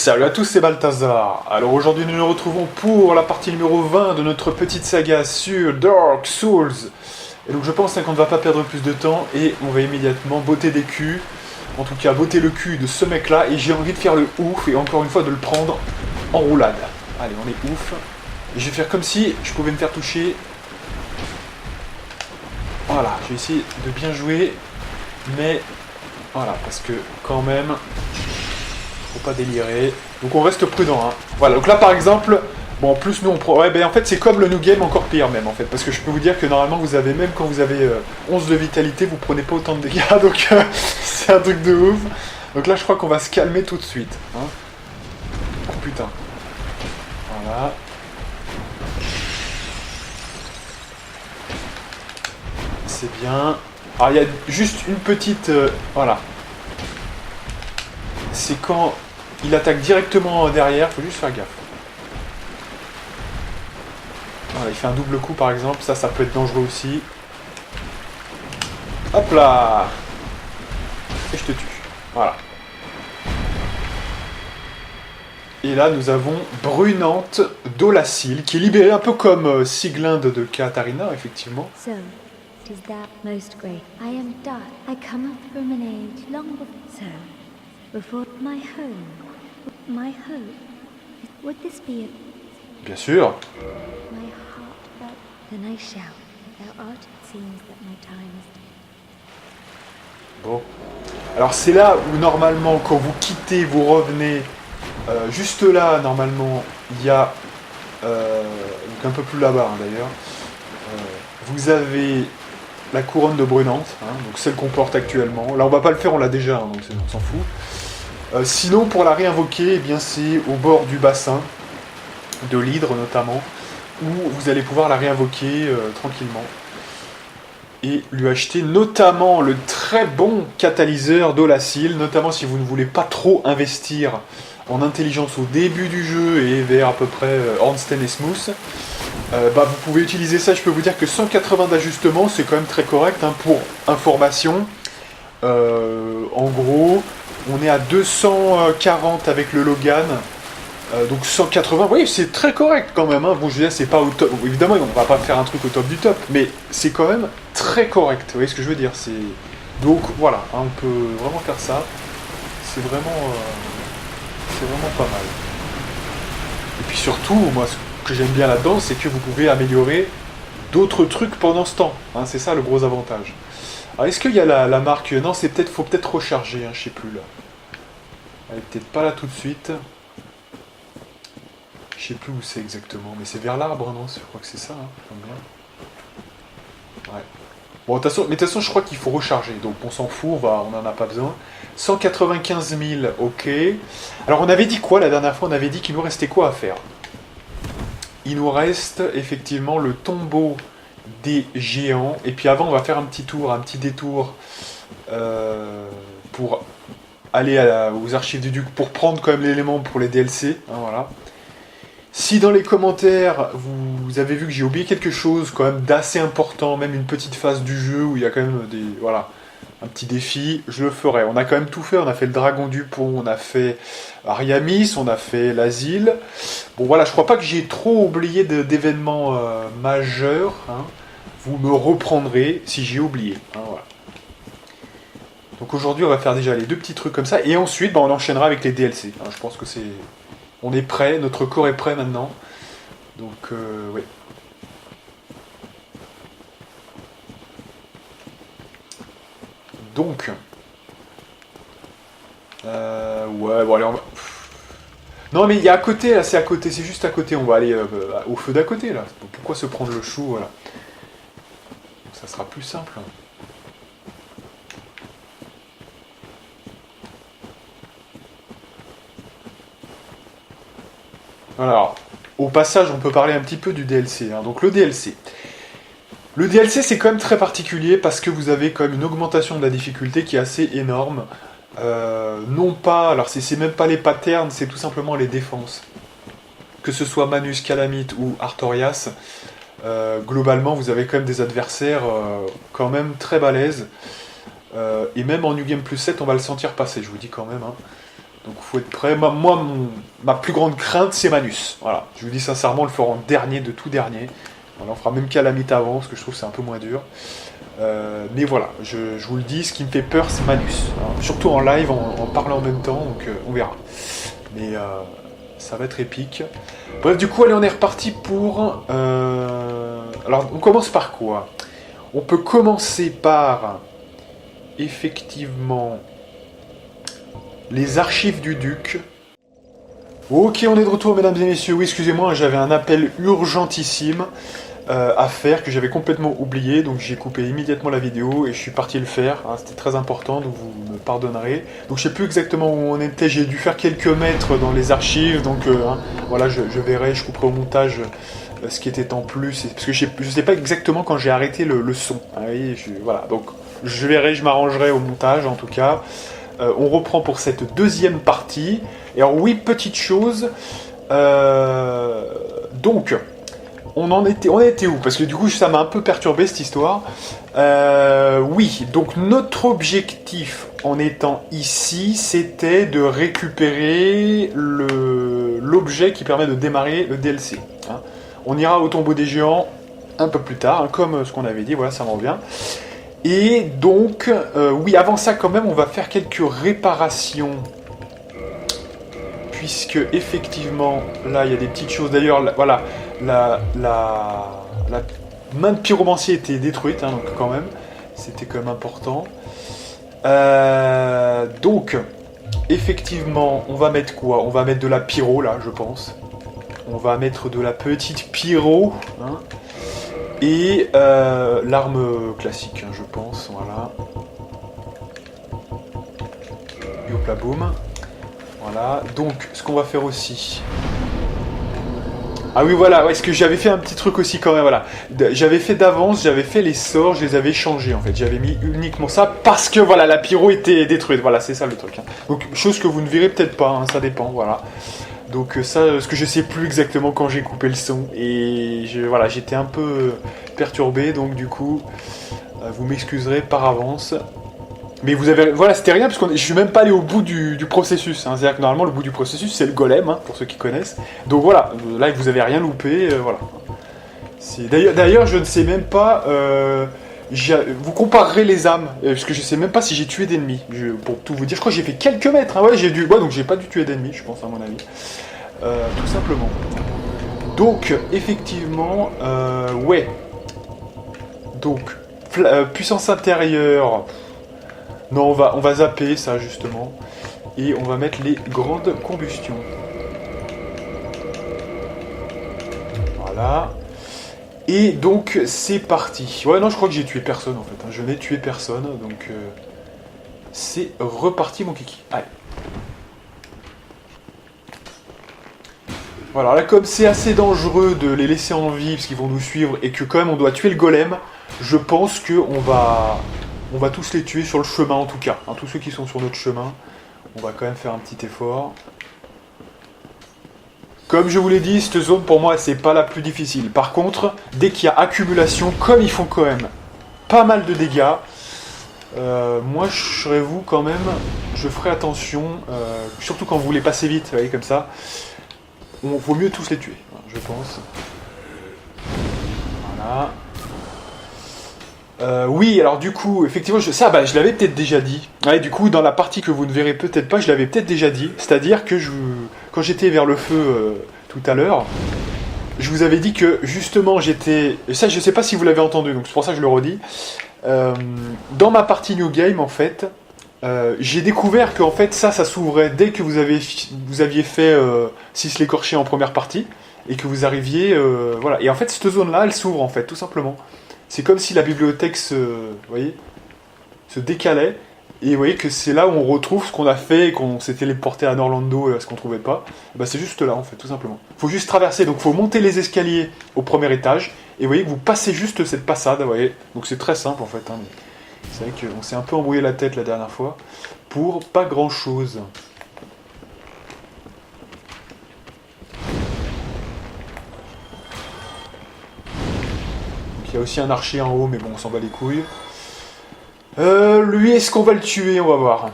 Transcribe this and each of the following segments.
Salut à tous, c'est Balthazar. Alors aujourd'hui nous nous retrouvons pour la partie numéro 20 de notre petite saga sur Dark Souls. Et donc je pense qu'on ne va pas perdre plus de temps et on va immédiatement botter des culs. En tout cas botter le cul de ce mec là et j'ai envie de faire le ouf et encore une fois de le prendre en roulade. Allez, on est ouf. Et je vais faire comme si je pouvais me faire toucher. Voilà, je vais essayer de bien jouer. Mais voilà, parce que quand même... faut pas délirer. Donc on reste prudent. Hein. Voilà, donc là par exemple, bon en plus nous on prend... Ouais, ben en fait c'est comme le New Game, encore pire même en fait. Parce que je peux vous dire que normalement vous avez, même quand vous avez 11 de vitalité, vous prenez pas autant de dégâts. Donc c'est un truc de ouf. Donc là je crois qu'on va se calmer tout de suite. Hein. Oh putain. Voilà. C'est bien. Alors il y a juste une petite... voilà. C'est quand il attaque directement derrière, faut juste faire gaffe. Voilà, il fait un double coup par exemple, ça peut être dangereux aussi. Hop là. Et je te tue. Voilà. Et là nous avons Brunante d'Olacile, qui est libérée un peu comme Sieglinde de Katarina, effectivement. So, it is that most great. I am dark. I come up from an age long before. So, before my hope, would this be a... Bien sûr. My heart felt, then I shout. Thou art, it seems that my time is... Bon. Alors c'est là où normalement quand vous quittez, vous revenez, juste là normalement, il y a, donc un peu plus là-bas hein, d'ailleurs, vous avez la couronne de Brunante, hein, donc celle qu'on porte actuellement. Là on va pas le faire, on l'a déjà, hein, donc on s'en fout. Sinon, pour la réinvoquer, eh bien, c'est au bord du bassin, de l'hydre notamment, où vous allez pouvoir la réinvoquer tranquillement. Et lui acheter notamment le très bon catalyseur d'Olacile, notamment si vous ne voulez pas trop investir en intelligence au début du jeu et vers à peu près Ornstein et Smooth. Vous pouvez utiliser ça, je peux vous dire que 180 d'ajustement, c'est quand même très correct hein, pour information. En gros... on est à 240 avec le Logan, donc 180, oui c'est très correct quand même, hein. Bon je veux dire c'est pas au top, évidemment on va pas faire un truc au top du top, mais c'est quand même très correct, vous voyez ce que je veux dire, donc voilà, hein, on peut vraiment faire ça, c'est vraiment pas mal. Et puis surtout, moi ce que j'aime bien là-dedans, c'est que vous pouvez améliorer d'autres trucs pendant ce temps, hein, c'est ça le gros avantage. Alors est-ce qu'il y a la marque... Non, faut peut-être recharger, hein, je sais plus là. Elle est peut-être pas là tout de suite. Je sais plus où c'est exactement, mais c'est vers l'arbre, non? Je crois que c'est ça, hein, j'aime bien. Ouais. Bon, de toute façon, je crois qu'il faut recharger, donc on s'en fout, on n'en a pas besoin. 195 000, ok. Alors on avait dit quoi la dernière fois? On avait dit qu'il nous restait quoi à faire? Il nous reste effectivement le tombeau des géants, et puis avant on va faire un petit détour pour aller aux archives du duc pour prendre quand même l'élément pour les DLC, hein, voilà. Si dans les commentaires vous avez vu que j'ai oublié quelque chose quand même d'assez important, même une petite phase du jeu où il y a quand même un petit défi, je le ferai. On a quand même tout fait, on a fait le dragon du pont, on a fait Ariamis, on a fait l'asile. Bon voilà, je crois pas que j'ai trop oublié d'événements majeurs, hein. Vous me reprendrez si j'ai oublié, hein, voilà. Donc aujourd'hui on va faire déjà les deux petits trucs comme ça, et ensuite on enchaînera avec les DLC. Hein, je pense que c'est... on est prêt, notre corps est prêt maintenant. Donc oui. Donc... ouais, bon allez, on va... Non mais il y a à côté, là, c'est à côté, c'est juste à côté, on va aller au feu d'à côté, là. Pourquoi se prendre le chou, voilà. Donc, ça sera plus simple. Alors, au passage, on peut parler un petit peu du DLC. Hein. Donc le DLC. Le DLC, c'est quand même très particulier parce que vous avez quand même une augmentation de la difficulté qui est assez énorme. Non pas... alors c'est même pas les patterns, c'est tout simplement les défenses. Que ce soit Manus, Calamite ou Artorias, globalement, vous avez quand même des adversaires quand même très balèzes. Et même en New Game Plus 7, on va le sentir passer, je vous dis quand même. Hein. Donc faut être prêt. Ma plus grande crainte, c'est Manus. Voilà, je vous dis sincèrement, on le fera en dernier de tout dernier. Voilà, on fera même Calamite avant, parce que je trouve que c'est un peu moins dur. Mais voilà, je vous le dis, ce qui me fait peur, c'est Manus. Alors, surtout en live, en parlant en même temps, donc on verra. Mais ça va être épique. Bref, du coup, allez, on est reparti pour... Alors, on commence par quoi? On peut commencer par, effectivement, les archives du duc. Ok, on est de retour, mesdames et messieurs. Oui, excusez-moi, j'avais un appel urgentissime à faire que j'avais complètement oublié, donc j'ai coupé immédiatement la vidéo et je suis parti le faire. Hein, c'était très important, donc vous me pardonnerez. Donc je sais plus exactement où on était, j'ai dû faire quelques mètres dans les archives, donc voilà, je verrai, je couperai au montage ce qui était en plus, parce que je sais pas exactement quand j'ai arrêté le son. Hein, voyez, voilà, donc je verrai, je m'arrangerai au montage en tout cas. On reprend pour cette deuxième partie. Et alors oui, petite chose, donc... On était où? Parce que du coup, ça m'a un peu perturbé cette histoire. Oui, donc notre objectif en étant ici, c'était de récupérer l'objet qui permet de démarrer le DLC. Hein. On ira au tombeau des géants un peu plus tard, hein, comme ce qu'on avait dit, voilà, ça me revient. Et donc, oui, avant ça quand même, on va faire quelques réparations. Puisque effectivement, là, il y a des petites choses. D'ailleurs, voilà, la main de pyromancier était détruite, hein, donc quand même, c'était quand même important. Donc, effectivement, on va mettre quoi? On va mettre de la pyro, là, je pense. On va mettre de la petite pyro, hein, et l'arme classique, hein, je pense, voilà. Et hop là, boum. Voilà, donc ce qu'on va faire aussi... Ah oui, voilà, est-ce que j'avais fait un petit truc aussi quand même, voilà. J'avais fait d'avance, j'avais fait les sorts, je les avais changés en fait. J'avais mis uniquement ça parce que voilà, la pyro était détruite. Voilà, c'est ça le truc. Hein. Donc, chose que vous ne verrez peut-être pas, hein, ça dépend, voilà. Donc ça, ce que je sais plus exactement quand j'ai coupé le son. Et voilà, j'étais un peu perturbé, donc du coup, vous m'excuserez par avance. Mais vous avez... Voilà, c'était rien, parce que je suis même pas allé au bout du processus. Hein. C'est-à-dire que normalement, le bout du processus, c'est le golem, hein, pour ceux qui connaissent. Donc voilà, là, vous avez rien loupé, voilà. D'ailleurs, je ne sais même pas... vous comparerez les âmes, parce que je sais même pas si j'ai tué d'ennemis. Pour tout vous dire, je crois que j'ai fait quelques mètres. Hein. Ouais, donc j'ai pas dû tuer d'ennemis, je pense, à mon avis. Tout simplement. Donc, effectivement, ouais. Donc, puissance intérieure... Non, on va zapper ça justement. Et on va mettre les grandes combustions. Voilà. Et donc c'est parti. Ouais, non, je crois que j'ai tué personne en fait. Hein. Je n'ai tué personne. Donc c'est reparti mon kiki. Allez. Voilà, là comme c'est assez dangereux de les laisser en vie parce qu'ils vont nous suivre et que quand même on doit tuer le golem, je pense qu'on va... On va tous les tuer sur le chemin en tout cas. Hein, tous ceux qui sont sur notre chemin, on va quand même faire un petit effort. Comme je vous l'ai dit, cette zone pour moi c'est pas la plus difficile. Par contre, dès qu'il y a accumulation, comme ils font quand même pas mal de dégâts, moi je serais vous quand même, je ferai attention, surtout quand vous les passez vite, vous voyez comme ça. Vaut mieux tous les tuer, je pense. Voilà. Oui, alors du coup, effectivement, je l'avais peut-être déjà dit. Ouais, du coup, dans la partie que vous ne verrez peut-être pas, je l'avais peut-être déjà dit. C'est-à-dire que quand j'étais vers le feu tout à l'heure, je vous avais dit que justement j'étais... Et ça, je sais pas si vous l'avez entendu, donc c'est pour ça que je le redis. Dans ma partie New Game, en fait, j'ai découvert qu'en fait, ça s'ouvrait dès que vous aviez fait Six l'écorché en première partie, et que vous arriviez... voilà. Et en fait, cette zone-là, elle s'ouvre, en fait, tout simplement. C'est comme si la bibliothèque se décalait, et vous voyez que c'est là où on retrouve ce qu'on a fait, qu'on s'est téléporté à Norlando, ce qu'on trouvait pas. Bah, c'est juste là en fait, tout simplement. Il faut juste traverser, donc il faut monter les escaliers au premier étage, et vous voyez que vous passez juste cette passade, vous voyez. Donc c'est très simple en fait. Hein. C'est vrai qu'on s'est un peu embrouillé la tête la dernière fois, pour pas grand chose. Il y a aussi un archer en haut, mais bon, on s'en bat les couilles. Lui, est-ce qu'on va le tuer? On va voir.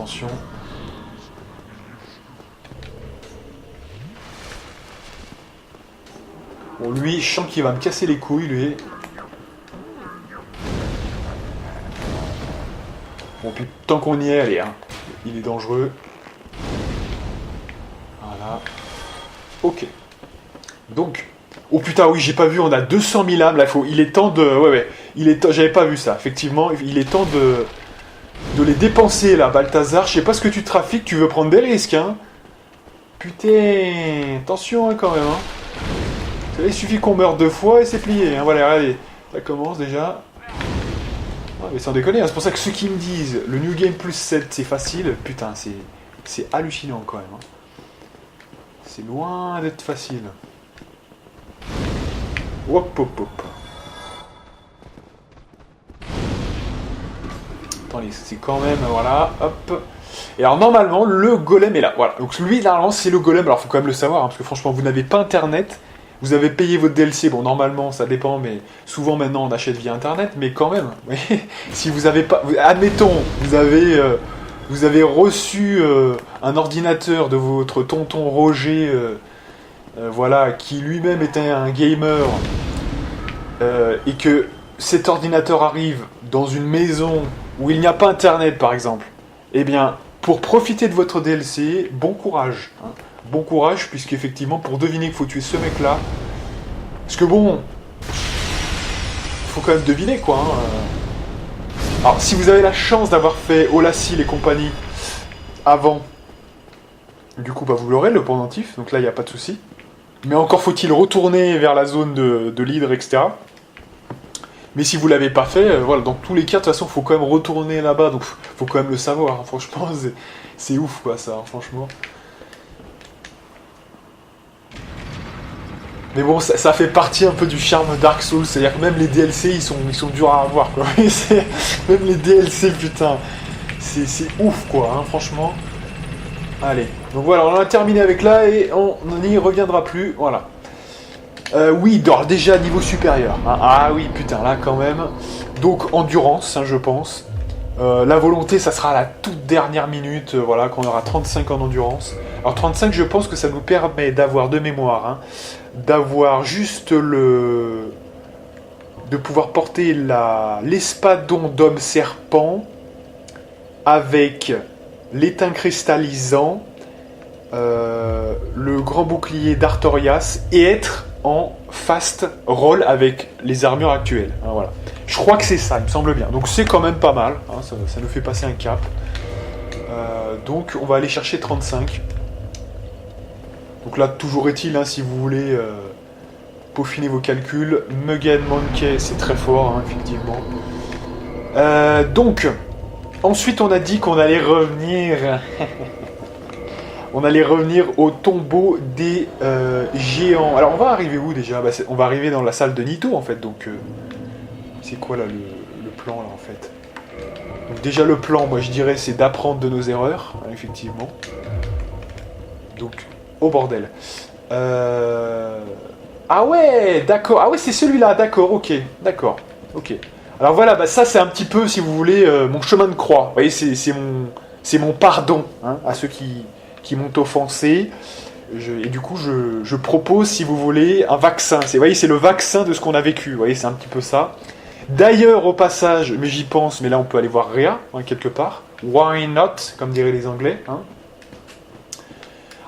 attention. Bon, lui, je sens qu'il va me casser les couilles, lui. Bon, puis tant qu'on y est, allez, hein. Il est dangereux. Voilà. Ok. Donc... Oh putain, oui, j'ai pas vu, on a 200 000 âmes, là, il est temps de... Ouais, j'avais pas vu ça, effectivement, il est temps de les dépenser, là, Balthazar. Je sais pas ce que tu trafiques, tu veux prendre des risques, hein. Putain, attention, hein, quand même, hein. Il suffit qu'on meure 2 fois et c'est plié, hein. Voilà, allez, ça commence, déjà. Ouais, mais sans déconner, hein. C'est pour ça que ceux qui me disent, le New Game Plus 7, c'est facile, putain, c'est hallucinant, quand même, hein. C'est loin d'être facile. Hop, hop, hop. Attendez, c'est quand même, voilà, hop. Et alors, normalement, le golem est là, voilà. Donc, lui, normalement, c'est le golem. Alors, il faut quand même le savoir, hein, parce que franchement, vous n'avez pas Internet. Vous avez payé votre DLC. Bon, normalement, ça dépend, mais souvent, maintenant, on achète via Internet. Mais quand même, si vous avez pas... Admettons, vous avez reçu un ordinateur de votre tonton Roger... voilà, qui lui-même était un gamer, et que cet ordinateur arrive dans une maison où il n'y a pas internet par exemple, eh bien, pour profiter de votre DLC, bon courage. Hein. Bon courage, puisqu'effectivement, pour deviner qu'il faut tuer ce mec-là, parce que bon, faut quand même deviner quoi. Hein. Alors, si vous avez la chance d'avoir fait Olacil et compagnie avant, du coup, bah, vous l'aurez, le pendentif, donc là, il n'y a pas de souci. Mais encore faut-il retourner vers la zone de l'hydre, etc. Mais si vous l'avez pas fait, voilà, dans tous les cas, de toute façon, faut quand même retourner là-bas, donc faut quand même le savoir, hein, franchement, c'est ouf, quoi, ça, hein, franchement. Mais bon, ça fait partie un peu du charme Dark Souls, c'est-à-dire que même les DLC, ils sont durs à avoir, quoi. Même les DLC, putain, c'est ouf, quoi, hein, franchement. Allez, donc voilà, on a terminé avec là et on n'y reviendra plus, voilà. Oui, déjà niveau supérieur. Hein. Ah oui, putain, là quand même. Donc endurance, hein, je pense. La volonté, ça sera à la toute dernière minute, voilà, quand on aura 35 en endurance. Alors 35, je pense que ça nous permet d'avoir de mémoire, hein, d'avoir juste de pouvoir porter l'espadon d'homme serpent avec l'étain cristallisant, le grand bouclier d'Artorias et être en fast roll avec les armures actuelles. Hein, voilà. Je crois que c'est ça, il me semble bien. Donc c'est quand même pas mal, hein, ça nous fait passer un cap. Donc on va aller chercher 35. Donc là, toujours est-il, hein, si vous voulez peaufiner vos calculs, Mugen Monkey, c'est très fort, hein, effectivement. Donc, ensuite on a dit qu'on allait revenir... On allait revenir au tombeau des géants. Alors on va arriver où déjà ? On va arriver dans la salle de Nito en fait. Donc c'est quoi là le plan là en fait ? Donc déjà le plan, moi je dirais c'est d'apprendre de nos erreurs, hein, effectivement. Donc au bordel. Ah ouais, d'accord. Ah ouais, c'est celui-là, d'accord, ok, d'accord, ok. Alors voilà, bah ça c'est un petit peu, si vous voulez, mon chemin de croix. Vous voyez, c'est mon pardon, hein, à ceux qui m'ont offensé. Et du coup, je propose, si vous voulez, un vaccin. Vous voyez, c'est le vaccin de ce qu'on a vécu. Vous voyez, c'est un petit peu ça. D'ailleurs, au passage, mais j'y pense, mais là on peut aller voir Rhea, hein, quelque part. Why not, comme diraient les Anglais. Hein.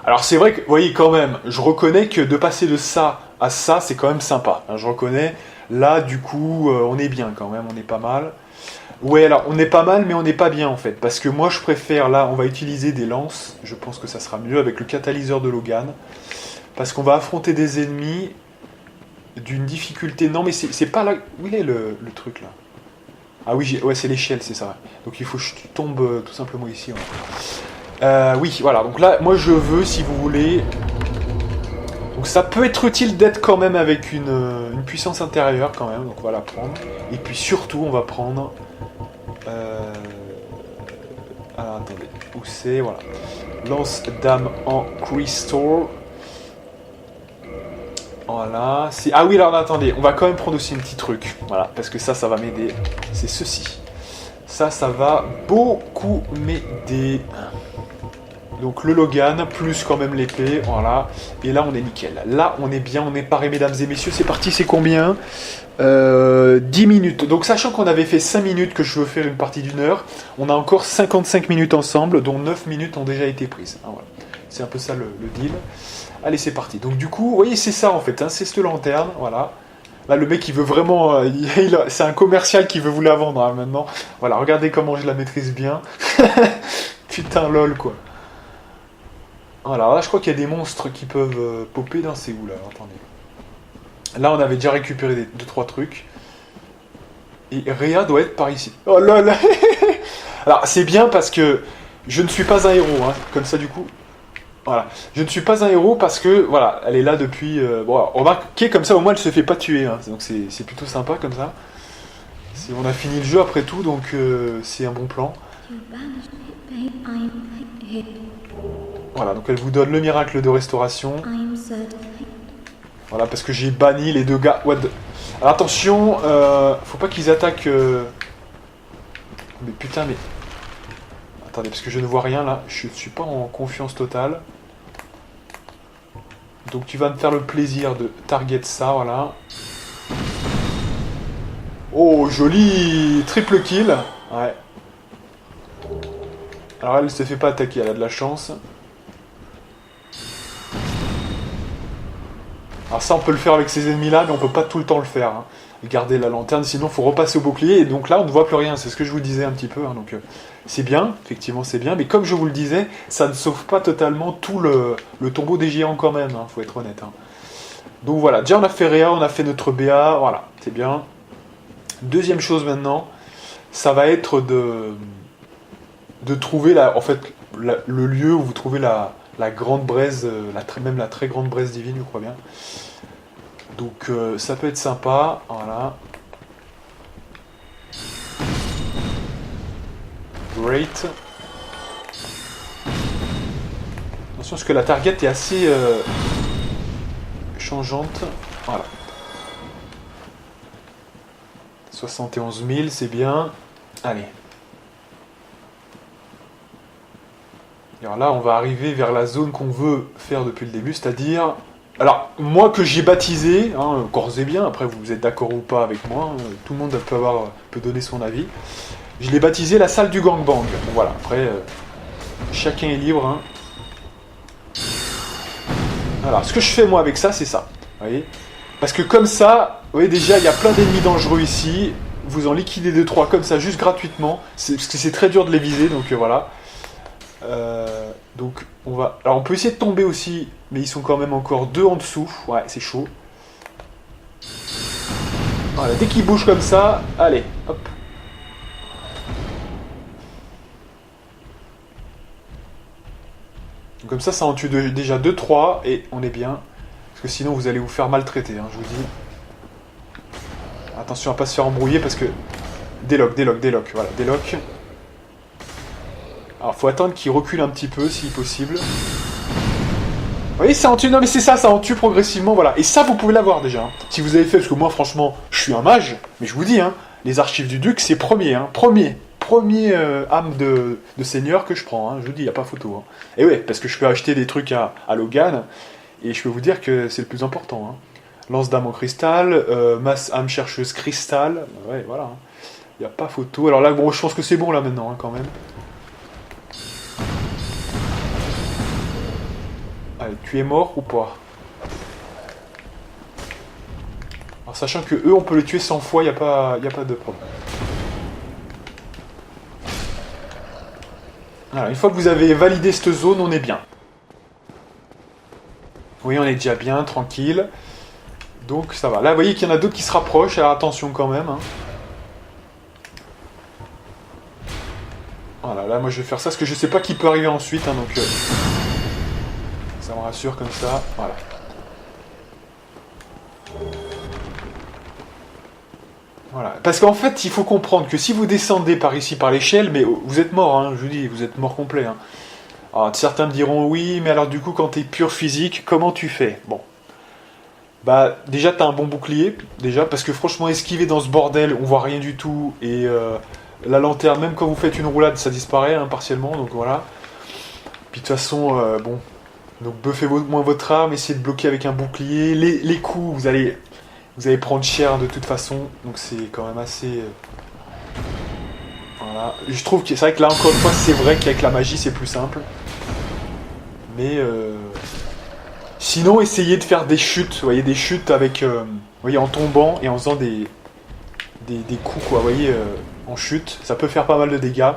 Alors c'est vrai que, vous voyez, quand même, je reconnais que de passer de ça à ça, c'est quand même sympa. Hein, je reconnais. Là, du coup, on est bien quand même, on est pas mal. Ouais, alors on est pas mal, mais on n'est pas bien en fait. Parce que moi je préfère, là, on va utiliser des lances. Je pense que ça sera mieux avec le catalyseur de Logan. Parce qu'on va affronter des ennemis d'une difficulté... Non, mais c'est pas là... Où il est le truc là ? Ah oui, ouais, c'est l'échelle, c'est ça. Donc il faut que je tombe tout simplement ici. Ouais. Oui, voilà. Donc là, moi je veux, si vous voulez... Donc ça peut être utile d'être quand même avec une puissance intérieure quand même. Donc on va la prendre. Et puis surtout, on va prendre... Alors attendez, où c'est ? Voilà. Lance d'âme en crystal. Voilà. Ah oui, alors attendez, on va quand même prendre aussi un petit truc. Voilà, parce que ça va m'aider. C'est ceci. Ça va beaucoup m'aider. Donc le Logan, plus quand même l'épée, voilà. Et là, on est nickel. Là, on est bien, on est paré, mesdames et messieurs. C'est parti, c'est combien 10 minutes. Donc sachant qu'on avait fait 5 minutes, que je veux faire une partie d'une heure, on a encore 55 minutes ensemble, dont 9 minutes ont déjà été prises. Ah, voilà. C'est un peu ça le deal. Allez, c'est parti. Donc du coup, vous voyez, c'est ça en fait, hein, c'est cette lanterne, voilà. Là, le mec, il veut vraiment... c'est un commercial qui veut vous la vendre, hein, maintenant. Voilà, regardez comment je la maîtrise bien. Putain, lol, quoi. Voilà, là, je crois qu'il y a des monstres qui peuvent popper dans ces où, là. Attendez. Là, on avait déjà récupéré 2-3 trucs. Et Rhea doit être par ici. Oh lol. Alors, c'est bien parce que je ne suis pas un héros, hein. Comme ça, du coup... Voilà. Je ne suis pas un héros parce que, voilà, elle est là depuis... bon, remarquez, comme ça, au moins, elle se fait pas tuer. Hein. Donc, c'est plutôt sympa, comme ça. On a fini le jeu, après tout, donc c'est un bon plan. Voilà, donc elle vous donne le miracle de restauration. Voilà, parce que j'ai banni les 2 gars. Alors, attention, faut pas qu'ils attaquent... Mais putain, mais... Attendez, parce que je ne vois rien, là. Je suis pas en confiance totale. Donc tu vas me faire le plaisir de target ça, voilà. Oh, joli triple kill. Ouais. Alors elle se fait pas attaquer, elle a de la chance. Alors ça, on peut le faire avec ces ennemis-là, mais on peut pas tout le temps le faire. Hein. Garder la lanterne, sinon il faut repasser au bouclier. Et donc là, on ne voit plus rien, c'est ce que je vous disais un petit peu. Hein, donc c'est bien, effectivement c'est bien. Mais comme je vous le disais, ça ne sauve pas totalement tout le tombeau des géants quand même, hein, faut être honnête. Hein. Donc voilà, déjà on a fait Rhea, on a fait notre BA, voilà, c'est bien. Deuxième chose maintenant, ça va être de trouver le lieu où vous trouvez la grande braise, même la très grande braise divine, je crois bien. Donc ça peut être sympa, voilà. Great. Attention parce que la target est assez changeante. Voilà. 71 000, c'est bien. Allez. Alors là, on va arriver vers la zone qu'on veut faire depuis le début, c'est-à-dire... Alors, moi que j'ai baptisé, hein, corps et bien, après vous êtes d'accord ou pas avec moi, hein, tout le monde peut donner son avis. Je l'ai baptisé la salle du gangbang. Bon, voilà, après, chacun est libre. Hein. Alors, ce que je fais moi avec ça, c'est ça. Vous voyez ? Parce que comme ça, vous voyez déjà, il y a plein d'ennemis dangereux ici. Vous en liquidez 2-3 comme ça, juste gratuitement. Parce que c'est très dur de les viser, donc voilà. Donc on va... Alors on peut essayer de tomber aussi, mais ils sont quand même encore 2 en dessous. Ouais, c'est chaud. Voilà, dès qu'ils bougent comme ça, allez, hop. Donc comme ça en tue déjà 2-3 et on est bien. Parce que sinon vous allez vous faire maltraiter, hein, je vous dis. Attention à pas se faire embrouiller parce que... Déloc, voilà, déloc. Alors faut attendre qu'il recule un petit peu si possible. Vous voyez, ça en tue, non mais c'est ça, ça en tue progressivement, voilà. Et ça vous pouvez l'avoir déjà. Hein. Si vous avez fait, parce que moi franchement, je suis un mage, mais je vous dis, hein, les archives du duc, c'est premier, hein, premier âme de seigneur que je prends, hein, je vous dis, il n'y a pas photo. Hein. Et ouais, parce que je peux acheter des trucs à Logan, et je peux vous dire que c'est le plus important. Hein. Lance d'âme en cristal, masse âme chercheuse cristal, ouais, voilà. Hein. Il n'y a pas photo. Alors là, bon, je pense que c'est bon là maintenant, hein, quand même. Allez, tu es mort ou pas? Alors, sachant que eux, on peut les tuer 100 fois, il n'y a pas de problème. Voilà, une fois que vous avez validé cette zone, on est bien. Oui, on est déjà bien, tranquille. Donc ça va. Là, vous voyez qu'il y en a d'autres qui se rapprochent, alors attention quand même. Hein. Voilà, là, moi je vais faire ça, parce que je sais pas qui peut arriver ensuite, hein, donc... ça me rassure comme ça, voilà. Voilà. Parce qu'en fait, il faut comprendre que si vous descendez par ici, par l'échelle, mais vous êtes mort, hein, je vous dis, vous êtes mort complet. Hein. Alors, certains me diront, oui, mais alors du coup, quand tu es pur physique, comment tu fais? Bon. Bah, déjà, t'as un bon bouclier, déjà, parce que franchement, esquiver dans ce bordel, on voit rien du tout, et la lanterne, même quand vous faites une roulade, ça disparaît, hein, partiellement, donc voilà. Puis de toute façon, bon, donc buffez moins votre arme, essayez de bloquer avec un bouclier. Les coups, vous allez prendre cher de toute façon, donc c'est quand même assez... voilà. Je trouve que c'est vrai que là, encore une fois, c'est vrai qu'avec la magie, c'est plus simple. Mais... sinon, essayez de faire des chutes, vous voyez, des chutes avec... vous voyez, en tombant et en faisant des coups, quoi, vous voyez, en chute. Ça peut faire pas mal de dégâts.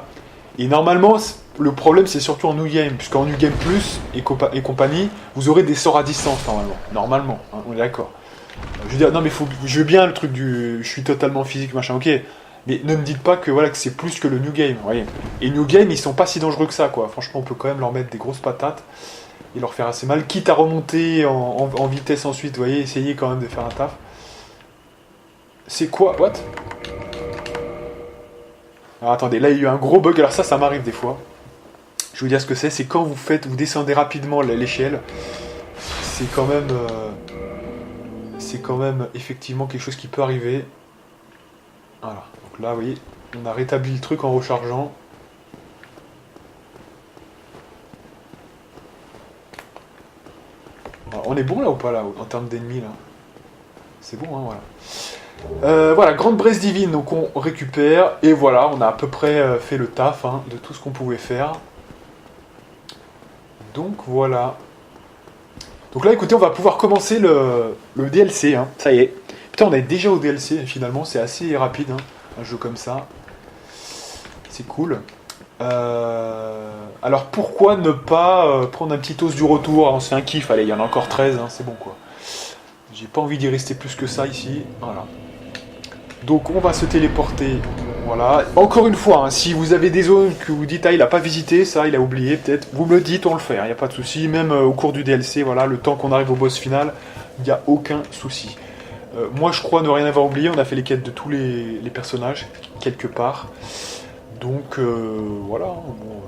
Et normalement, le problème, c'est surtout en New Game, puisqu'en New Game Plus et compagnie, vous aurez des sorts à distance, normalement. Normalement, hein, on est d'accord. Je veux dire, non mais je veux bien le truc du... Je suis totalement physique, machin, ok. Mais ne me dites pas que, voilà, que c'est plus que le New Game, vous voyez. Et New Game, ils sont pas si dangereux que ça, quoi. Franchement, on peut quand même leur mettre des grosses patates et leur faire assez mal. Quitte à remonter en vitesse ensuite, vous voyez, essayez quand même de faire un taf. C'est quoi? What? Alors attendez, là il y a eu un gros bug, alors ça m'arrive des fois. Je vais vous dire ce que c'est quand vous descendez rapidement l'échelle, c'est quand même effectivement quelque chose qui peut arriver. Voilà, donc là vous voyez, on a rétabli le truc en rechargeant. Alors, on est bon là ou pas là, en termes d'ennemis là? C'est bon, hein, voilà. Voilà, grande braise divine, donc on récupère, et voilà, on a à peu près fait le taf, hein, de tout ce qu'on pouvait faire. Donc voilà. Donc là, écoutez, on va pouvoir commencer le DLC, hein. Ça y est. Putain, on est déjà au DLC, finalement, c'est assez rapide, hein, un jeu comme ça. C'est cool. Alors pourquoi ne pas prendre un petit os du retour? On se fait un kiff, allez, il y en a encore 13, hein, c'est bon quoi. J'ai pas envie d'y rester plus que ça ici, voilà. Donc on va se téléporter, voilà. Encore une fois, hein, si vous avez des zones que vous dites, ah il a pas visité, ça il a oublié peut-être, vous me le dites, on le fait, il n'y a pas de souci. Même au cours du DLC, voilà, le temps qu'on arrive au boss final, il n'y a aucun souci. Moi je crois ne rien avoir oublié, on a fait les quêtes de tous les personnages, quelque part. Donc voilà, bon,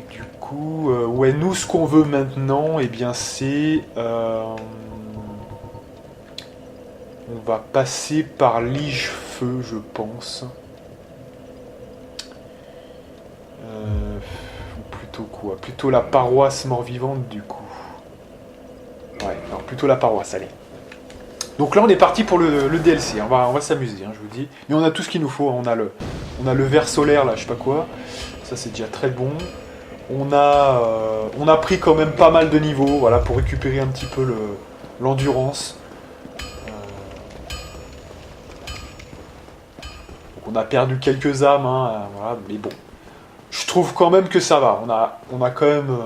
du coup, ouais, nous ce qu'on veut maintenant, eh bien c'est... on va passer par Ligefeu, je pense. Ou plutôt quoi? Plutôt la paroisse mort-vivante, du coup. Ouais, alors plutôt la paroisse, allez. Donc là, on est parti pour le DLC. On va s'amuser, hein, je vous dis. Mais on a tout ce qu'il nous faut. On a le verre solaire, là, je sais pas quoi. Ça, c'est déjà très bon. On a pris quand même pas mal de niveaux, voilà, pour récupérer un petit peu l'endurance. On a perdu quelques âmes, hein, voilà, mais bon. Je trouve quand même que ça va. On a quand même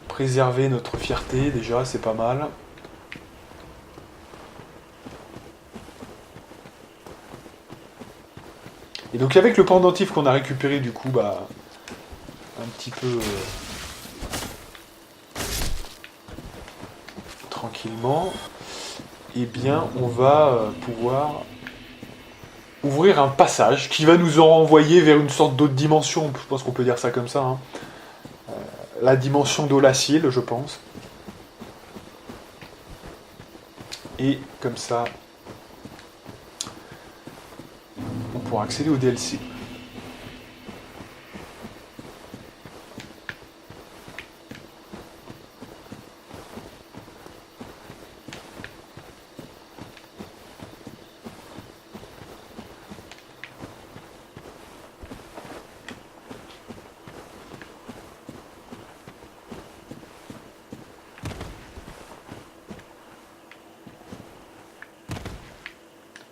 préservé notre fierté, déjà, c'est pas mal. Et donc avec le pendentif qu'on a récupéré, du coup, bah, un petit peu tranquillement, eh bien, on va pouvoir ouvrir un passage qui va nous en renvoyer vers une sorte d'autre dimension. Je pense qu'on peut dire ça comme ça, hein. La dimension d'Olacile, je pense. Et comme ça, on pourra accéder au DLC.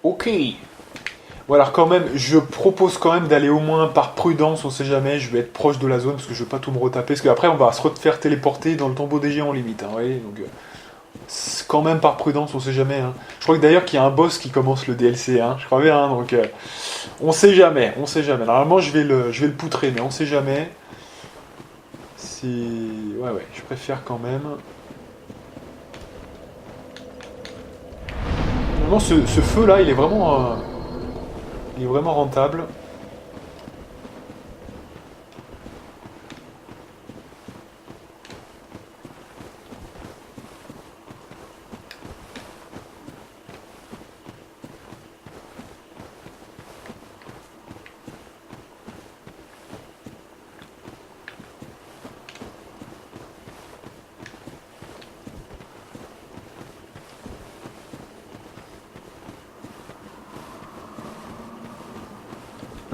Ok. Bon alors quand même, je propose quand même d'aller au moins par prudence, on sait jamais, je vais être proche de la zone parce que je veux pas tout me retaper, parce qu'après on va se refaire téléporter dans le tombeau des géants limite, hein, vous voyez, donc quand même par prudence, on sait jamais, hein. Je crois que d'ailleurs qu'il y a un boss qui commence le DLC, hein, je crois bien, hein, donc on sait jamais, on sait jamais. Normalement je vais le poutrer, mais on sait jamais. C'est... Ouais, je préfère quand même. Normalement ce feu là, il est vraiment rentable.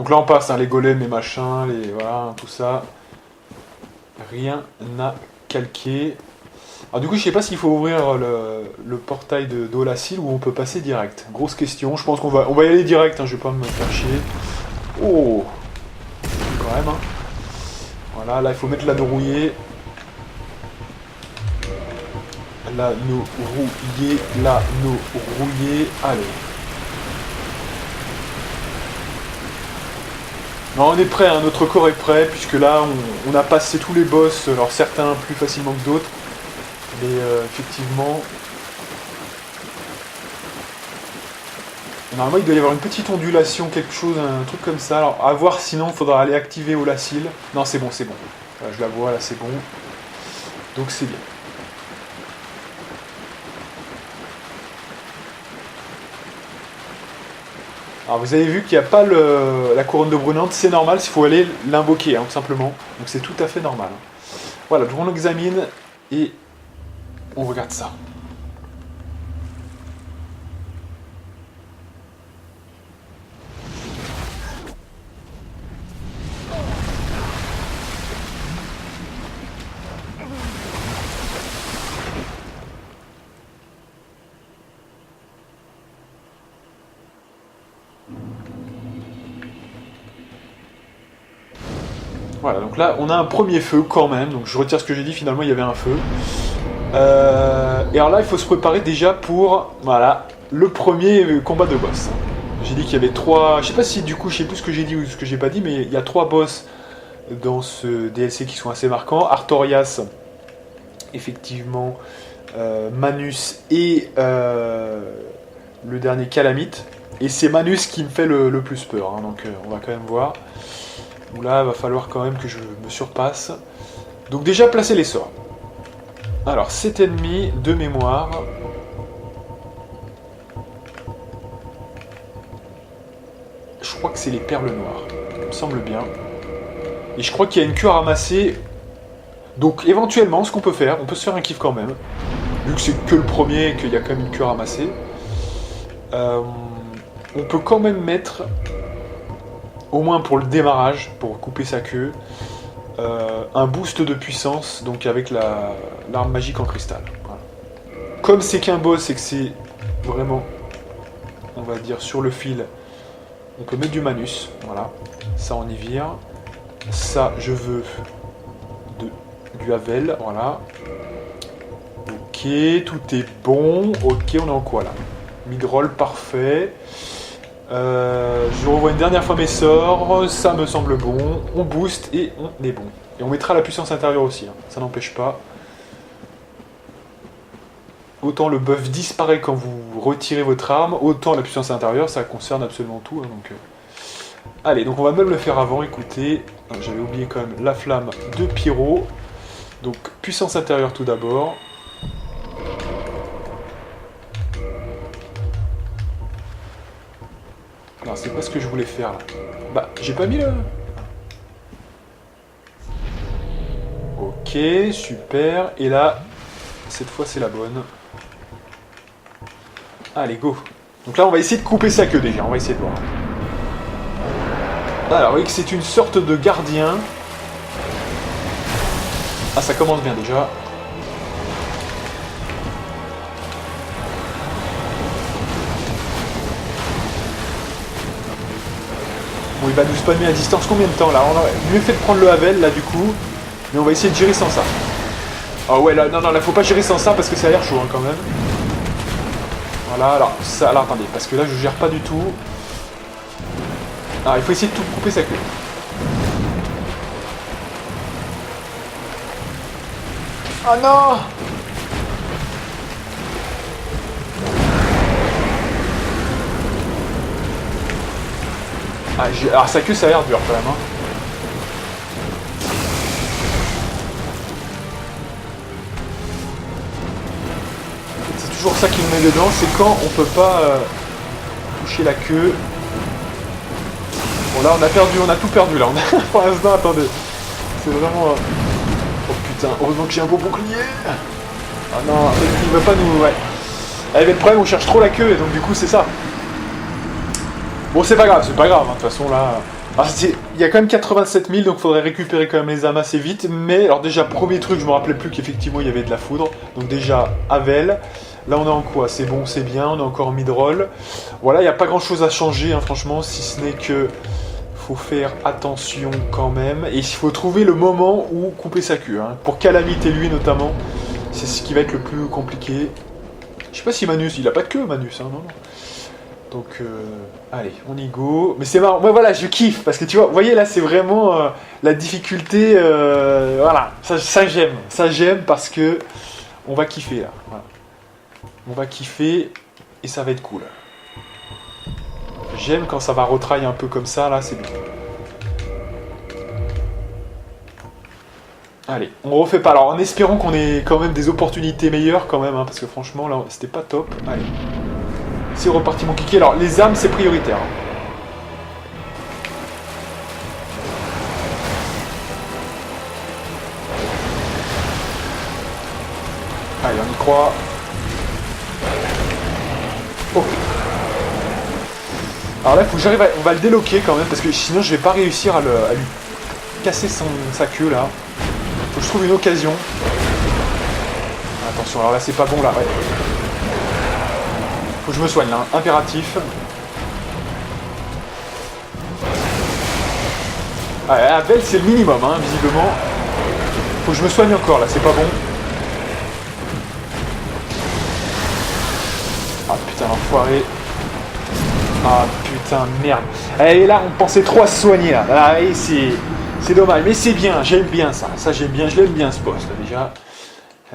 Donc là on passe, hein, les golems, les machins, les voilà, hein, tout ça. Rien n'a calqué. Alors du coup je sais pas s'il faut ouvrir le portail de Dolacil ou on peut passer direct. Grosse question, je pense qu'on va y aller direct, hein, je vais pas me faire chier. Oh, quand même, hein. Voilà, là il faut mettre l'anneau rouillé. L'anneau rouillé, l'anneau rouillé, allez. Non, on est prêt, hein, notre corps est prêt, puisque là on a passé tous les boss, alors certains plus facilement que d'autres, mais effectivement... Normalement il doit y avoir une petite ondulation, quelque chose, un truc comme ça, alors à voir, sinon il faudra aller activer Olacil. Non c'est bon, c'est bon, voilà, je la vois là, c'est bon, donc c'est bien. Alors vous avez vu qu'il n'y a pas la couronne de brunante, c'est normal, il faut aller l'invoquer, hein, tout simplement. Donc c'est tout à fait normal. Voilà, donc on l'examine et on regarde ça. Voilà, donc là, on a un premier feu quand même. Donc je retire ce que j'ai dit, finalement, il y avait un feu. Et alors là, il faut se préparer déjà pour, voilà, le premier combat de boss. J'ai dit qu'il y avait 3... Je sais pas si, du coup, je sais plus ce que j'ai dit ou ce que j'ai pas dit, mais il y a 3 boss dans ce DLC qui sont assez marquants. Artorias, effectivement, Manus et le dernier Calamite. Et c'est Manus qui me fait le plus peur, hein, donc on va quand même voir. Où là, il va falloir quand même que je me surpasse. Donc déjà, placer les sorts. Alors, 7 ennemis de mémoire. Je crois que c'est les perles noires. Ça me semble bien. Et je crois qu'il y a une queue à ramasser. Donc, éventuellement, ce qu'on peut faire, on peut se faire un kiff quand même. Vu que c'est que le premier et qu'il y a quand même une queue à ramasser. On peut quand même mettre... au moins pour le démarrage, pour couper sa queue, un boost de puissance, donc avec l'arme magique en cristal. Voilà. Comme c'est qu'un boss et que c'est vraiment, on va dire, sur le fil, on peut mettre du Manus, voilà, ça on y vire. Ça, je veux du Havel, voilà. Ok, tout est bon. Ok, on est en quoi là? Midroll, parfait. Je revois une dernière fois mes sorts, ça me semble bon, on booste et on est bon. Et on mettra la puissance intérieure aussi, hein. Ça n'empêche pas. Autant le buff disparaît quand vous retirez votre arme, autant la puissance intérieure, ça concerne absolument tout. Hein, donc, allez, donc on va même le faire avant, écoutez. J'avais oublié quand même la flamme de Pyro. Donc puissance intérieure tout d'abord. Alors c'est pas ce que je voulais faire là. Bah j'ai pas mis le... Ok, super. Et là, cette fois c'est la bonne. Allez, go. Donc là on va essayer de couper sa queue déjà, on va essayer de voir. Alors vous voyez que c'est une sorte de gardien. Ah ça commence bien déjà. Bon, il va nous spammer à distance combien de temps là? On aurait mieux fait de prendre le Havel là du coup. Mais on va essayer de gérer sans ça. Ah ouais là, non, là faut pas gérer sans ça parce que ça a l'air chaud hein, quand même. Voilà, alors, ça, alors attendez, parce que là je gère pas du tout. Alors il faut essayer de tout couper sa queue. Oh non! Ah, alors sa queue ça a l'air dur quand même hein. C'est toujours ça qui me met dedans, c'est quand on peut pas toucher la queue. Bon là on a perdu, on a tout perdu là. Pour l'instant attendez. C'est vraiment... Oh putain, heureusement que j'ai un beau bouclier. Ah non, il veut pas nous... Ouais. Avec le problème on cherche trop la queue et donc du coup c'est ça. Bon c'est pas grave, hein. De toute façon là... Alors, il y a quand même 87 000, donc il faudrait récupérer quand même les âmes assez vite. Mais alors déjà, premier truc, je me rappelais plus qu'effectivement il y avait de la foudre. Donc déjà, Havel. Là on est en quoi? C'est bon, c'est bien, on est encore en mid-roll. Voilà, il n'y a pas grand chose à changer, hein, franchement, si ce n'est que faut faire attention quand même. Et il faut trouver le moment où couper sa queue. Hein. Pour Calamite et lui notamment, c'est ce qui va être le plus compliqué. Je sais pas si Manus, il a pas de queue Manus, hein, non. Donc, allez, on y go. Mais c'est marrant, moi voilà, je kiffe, parce que tu vois, vous voyez là, c'est vraiment la difficulté, voilà, ça j'aime parce que on va kiffer là, voilà. On va kiffer et ça va être cool. J'aime quand ça va retrailler un peu comme ça, là, c'est bien. Allez, on refait pas, alors en espérant qu'on ait quand même des opportunités meilleures quand même, hein, parce que franchement, là, c'était pas top. Allez. C'est reparti mon kiki. Alors, les armes, c'est prioritaire. Allez, on y croit. Oh. Alors là, il faut que j'arrive à... On va le déloquer quand même, parce que sinon, je vais pas réussir à lui casser sa queue, là. Faut que je trouve une occasion. Attention, alors là, c'est pas bon, là, ouais. Faut que je me soigne, là, hein. Impératif. Ah, Abel, c'est le minimum, hein, visiblement. Faut que je me soigne encore, là, c'est pas bon. Ah, putain, l'enfoiré. Ah, putain, merde. Et là, on pensait trop à se soigner, là. Ah, et c'est dommage, mais c'est bien, j'aime bien ça. Ça, j'aime bien, je l'aime bien, ce poste, là, déjà.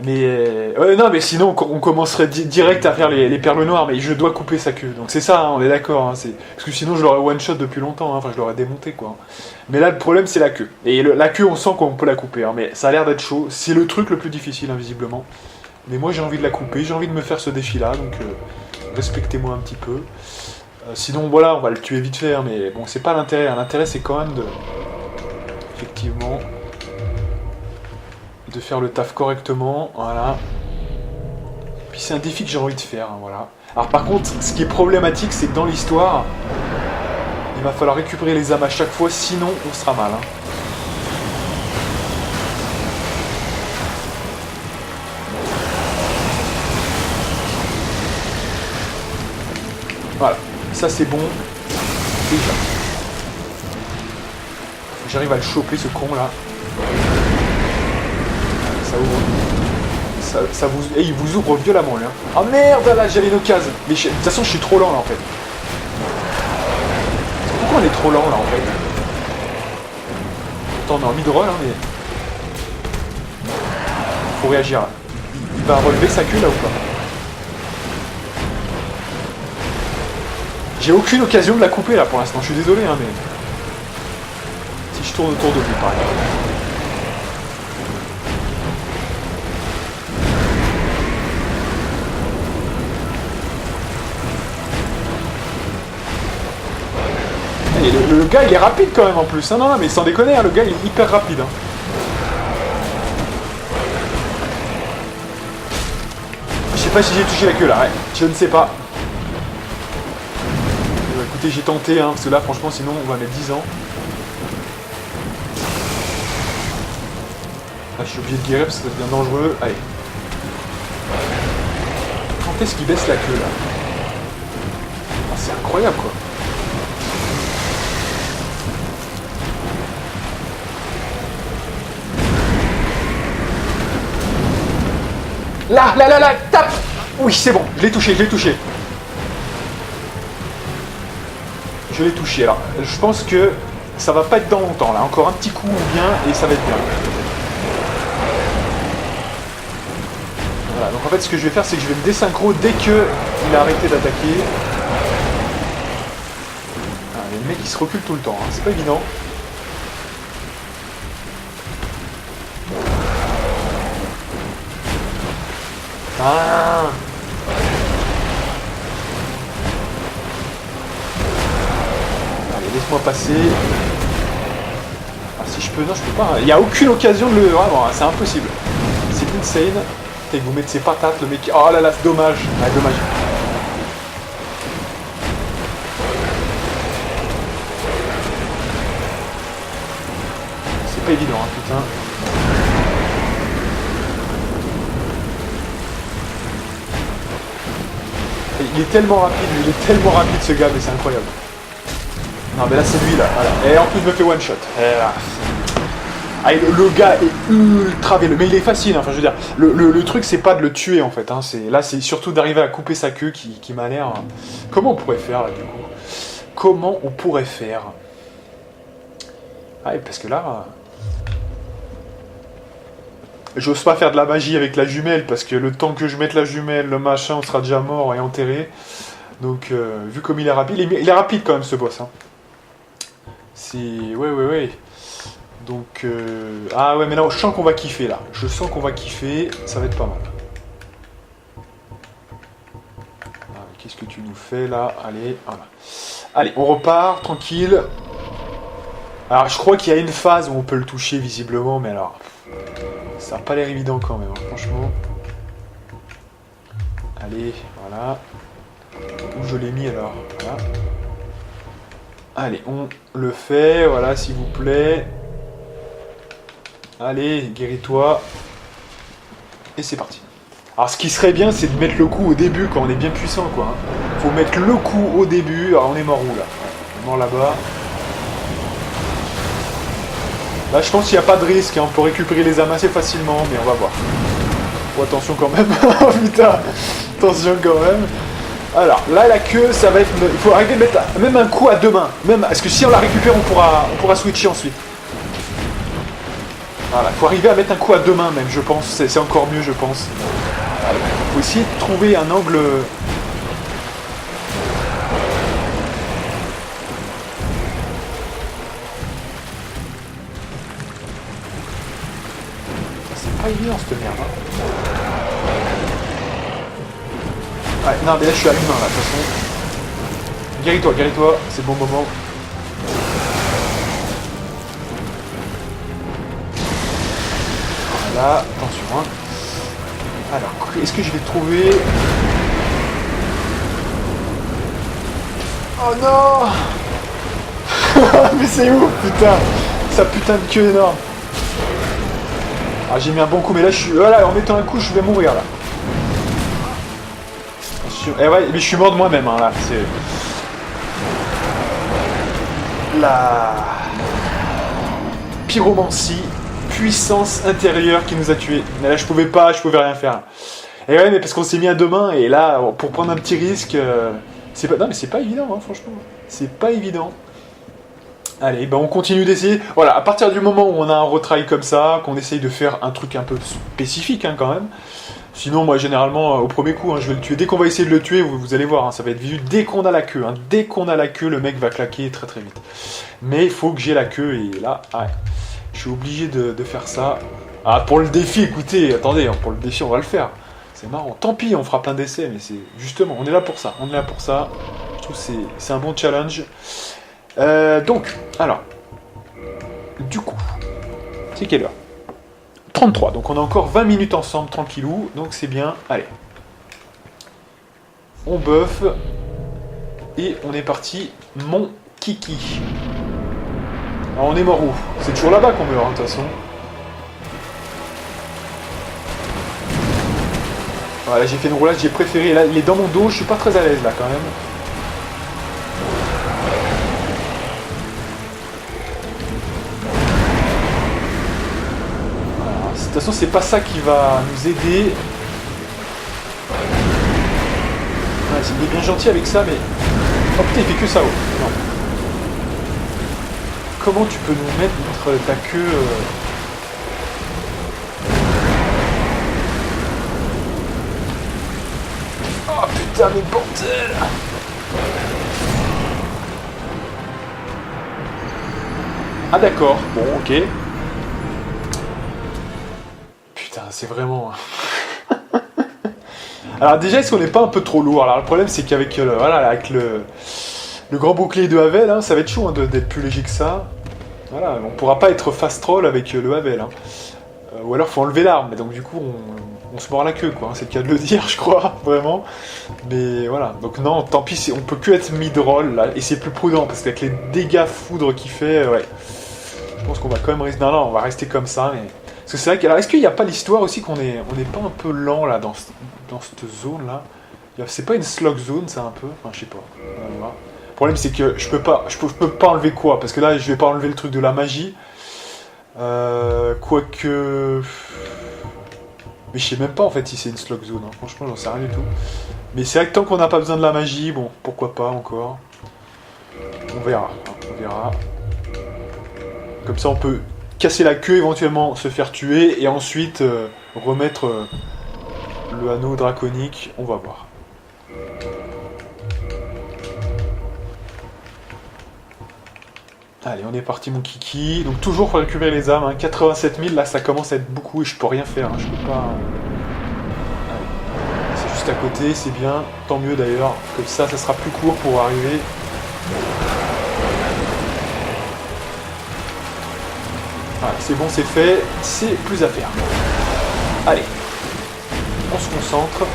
Mais non, mais sinon on commencerait direct à faire les perles noires, mais je dois couper sa queue. Donc c'est ça, hein, on est d'accord. Hein, parce que sinon je l'aurais one shot depuis longtemps. Hein, enfin, je l'aurais démonté quoi. Mais là le problème c'est la queue. Et la queue on sent qu'on peut la couper. Hein, mais ça a l'air d'être chaud. C'est le truc le plus difficile invisiblement. Mais moi j'ai envie de la couper. J'ai envie de me faire ce défi là. Donc respectez-moi un petit peu. Sinon voilà, on va le tuer vite fait. Hein, mais bon, c'est pas l'intérêt. Hein, l'intérêt c'est quand même de effectivement de faire le taf correctement, voilà. Puis c'est un défi que j'ai envie de faire, hein, voilà. Alors par contre, ce qui est problématique, c'est que dans l'histoire, il va falloir récupérer les âmes à chaque fois, sinon on sera mal. Hein. Voilà, ça c'est bon. Déjà. J'arrive à le choper ce con là. Ça ouvre. Ça vous... Et il vous ouvre violemment là. Ah merde, là j'avais une occasion. Mais de toute façon je suis trop lent là en fait. Pourquoi on est trop lent là en fait? Attends, on est en mid-roll hein, mais... Faut réagir là. Il va relever sa queue là ou pas? J'ai aucune occasion de la couper là pour l'instant, je suis désolé hein mais... Si je tourne autour de lui par exemple. Et le gars il est rapide quand même en plus, hein, non mais sans déconner, hein, le gars il est hyper rapide. Hein. Je sais pas si j'ai touché la queue là, ouais, je ne sais pas. Écoutez, j'ai tenté, hein, parce que là franchement sinon on va mettre 10 ans. Là je suis obligé de guérir parce que ça devient dangereux, allez. Quand est-ce qu'il baisse la queue là? Ah, c'est incroyable quoi. Là, tape! Oui, c'est bon, je l'ai touché. Je l'ai touché, alors, je pense que ça va pas être dans longtemps, là. Encore un petit coup bien, et ça va être bien. Voilà, donc en fait, ce que je vais faire, c'est que je vais me désynchro dès qu'il a arrêté d'attaquer. Ah, le mec, il se recule tout le temps, hein. C'est pas évident. Ah. Allez, laisse-moi passer. Ah, si je peux, non, je peux pas. Il n'y a aucune occasion de le... Vraiment, c'est impossible. C'est insane. Et vous mettez ses patates, le mec... Oh là là, c'est dommage. Ah, dommage. pas évident, hein, putain. Il est tellement rapide ce gars, mais c'est incroyable. Non mais là c'est lui là, voilà. Et en plus je me fais one shot. Et là. Ah, le gars est ultra vélo, mais il est facile, hein. Enfin je veux dire, le truc c'est pas de le tuer en fait, hein. Là c'est surtout d'arriver à couper sa queue qui m'a l'air... Comment on pourrait faire là du coup? Comment on pourrait faire? Ah, parce que là... J'ose pas faire de la magie avec la jumelle, parce que le temps que je mette la jumelle, le machin, on sera déjà mort et enterré. Donc, vu comme il est rapide, il est rapide quand même ce boss. Hein. C'est... Ouais. Donc, ah ouais, mais là, je sens qu'on va kiffer, là. Je sens qu'on va kiffer, ça va être pas mal. Ah, qu'est-ce que tu nous fais, là? Allez, voilà. Allez, on repart, tranquille. Alors, je crois qu'il y a une phase où on peut le toucher, visiblement, mais alors... Ça n'a pas l'air évident quand même, hein, franchement. Allez, voilà. Où je l'ai mis alors? Voilà. Allez, on le fait, voilà, s'il vous plaît. Allez, guéris-toi. Et c'est parti. Alors, ce qui serait bien, c'est de mettre le coup au début quand on est bien puissant, quoi. Hein. Faut mettre le coup au début. Alors, on est mort où, là? On est mort là-bas. Là, je pense qu'il n'y a pas de risque, hein. On peut récupérer les âmes assez facilement, mais on va voir. Oh, attention quand même. Oh putain, attention quand même. Alors, là, la queue, ça va être... Il faut arriver à mettre même un coup à deux mains. Parce que si on la récupère, on pourra switcher ensuite. Voilà, il faut arriver à mettre un coup à deux mains même, je pense. C'est encore mieux, je pense. Voilà. Il faut essayer de trouver un angle... C'est pas évident cette merde, hein. Ouais, non, mais là je suis à l'humain là, de toute façon. Guéris-toi, c'est le bon moment. Voilà, attention, hein. Alors, est-ce que je vais trouver... Oh non. Mais c'est où, putain? Sa putain de queue énorme. Ah, j'ai mis un bon coup, mais là je suis... Voilà, en mettant un coup, je vais mourir là. Eh ouais, mais je suis mort de moi-même, hein, là. C'est... La... pyromancie, puissance intérieure qui nous a tués. Mais là, je pouvais rien faire. Et ouais, mais parce qu'on s'est mis à deux mains, et là, pour prendre un petit risque... c'est pas... Non, mais c'est pas évident, hein, franchement. C'est pas évident. Allez, ben on continue d'essayer. Voilà, à partir du moment où on a un retry comme ça, qu'on essaye de faire un truc un peu spécifique, hein, quand même... Sinon, moi, généralement, au premier coup, hein, je vais le tuer. Dès qu'on va essayer de le tuer, vous allez voir, hein, ça va être visu. Dès qu'on a la queue, hein, dès qu'on a la queue, le mec va claquer très très vite. Mais il faut que j'ai la queue, et là, ouais, je suis obligé de faire ça. Ah, pour le défi, écoutez, attendez, hein, pour le défi, on va le faire. C'est marrant. Tant pis, on fera plein d'essais, mais c'est justement, on est là pour ça. On est là pour ça. Je trouve que c'est un bon challenge. Donc, alors, du coup, c'est quelle heure ? 33, donc on a encore 20 minutes ensemble, tranquillou, donc c'est bien, allez. On buff, et on est parti, mon kiki. Alors on est mort où? C'est toujours là-bas qu'on meurt, hein, de toute façon. Voilà, j'ai fait une roulade, j'ai préféré, là, il est dans mon dos, je suis pas très à l'aise là quand même. De toute façon, c'est pas ça qui va nous aider. Ah, il est bien gentil avec ça, mais... Oh putain, il fait que ça, oh. Non. Comment tu peux nous mettre ta queue... Oh putain, mais bordel! Ah d'accord, bon, ok. C'est vraiment... Alors déjà, est-ce qu'on n'est pas un peu trop lourd? Alors le problème, c'est qu'avec voilà, avec le grand bouclier de Havel, hein, ça va être chaud, hein, d'être plus léger que ça. Voilà, on pourra pas être fast troll avec le Havel. Hein. Ou alors, faut enlever l'arme, et donc du coup, on se mord la queue, quoi. Hein, c'est le cas de le dire, je crois, vraiment. Mais voilà, donc non, tant pis, on peut que être mid-roll, là, et c'est plus prudent, parce qu'avec les dégâts foudre qu'il fait, ouais. Je pense qu'on va quand même rester... Non, on va rester comme ça, mais... Parce que c'est vrai que... Alors, est-ce qu'il n'y a pas l'histoire aussi qu'on est... On n'est pas un peu lent, là, dans cette zone-là? C'est pas une slog zone, ça, un peu? Enfin, je sais pas. On va voir. Le problème, c'est que je peux pas enlever quoi? Parce que là, je vais pas enlever le truc de la magie. Quoique... Mais je sais même pas, en fait, si c'est une slog zone. Hein. Franchement, j'en sais rien du tout. Mais c'est vrai que tant qu'on n'a pas besoin de la magie, bon, pourquoi pas encore. On verra. On verra. Comme ça, on peut casser la queue, éventuellement se faire tuer, et ensuite remettre le anneau draconique. On va voir. Allez, on est parti, mon kiki. Donc, toujours pour récupérer les âmes. Hein. 87 000, là, ça commence à être beaucoup, et je peux rien faire. Hein. Je peux pas... Allez. C'est juste à côté, c'est bien. Tant mieux, d'ailleurs. Comme ça sera plus court pour arriver... Voilà, c'est bon, c'est fait, c'est plus à faire. Allez, on se concentre.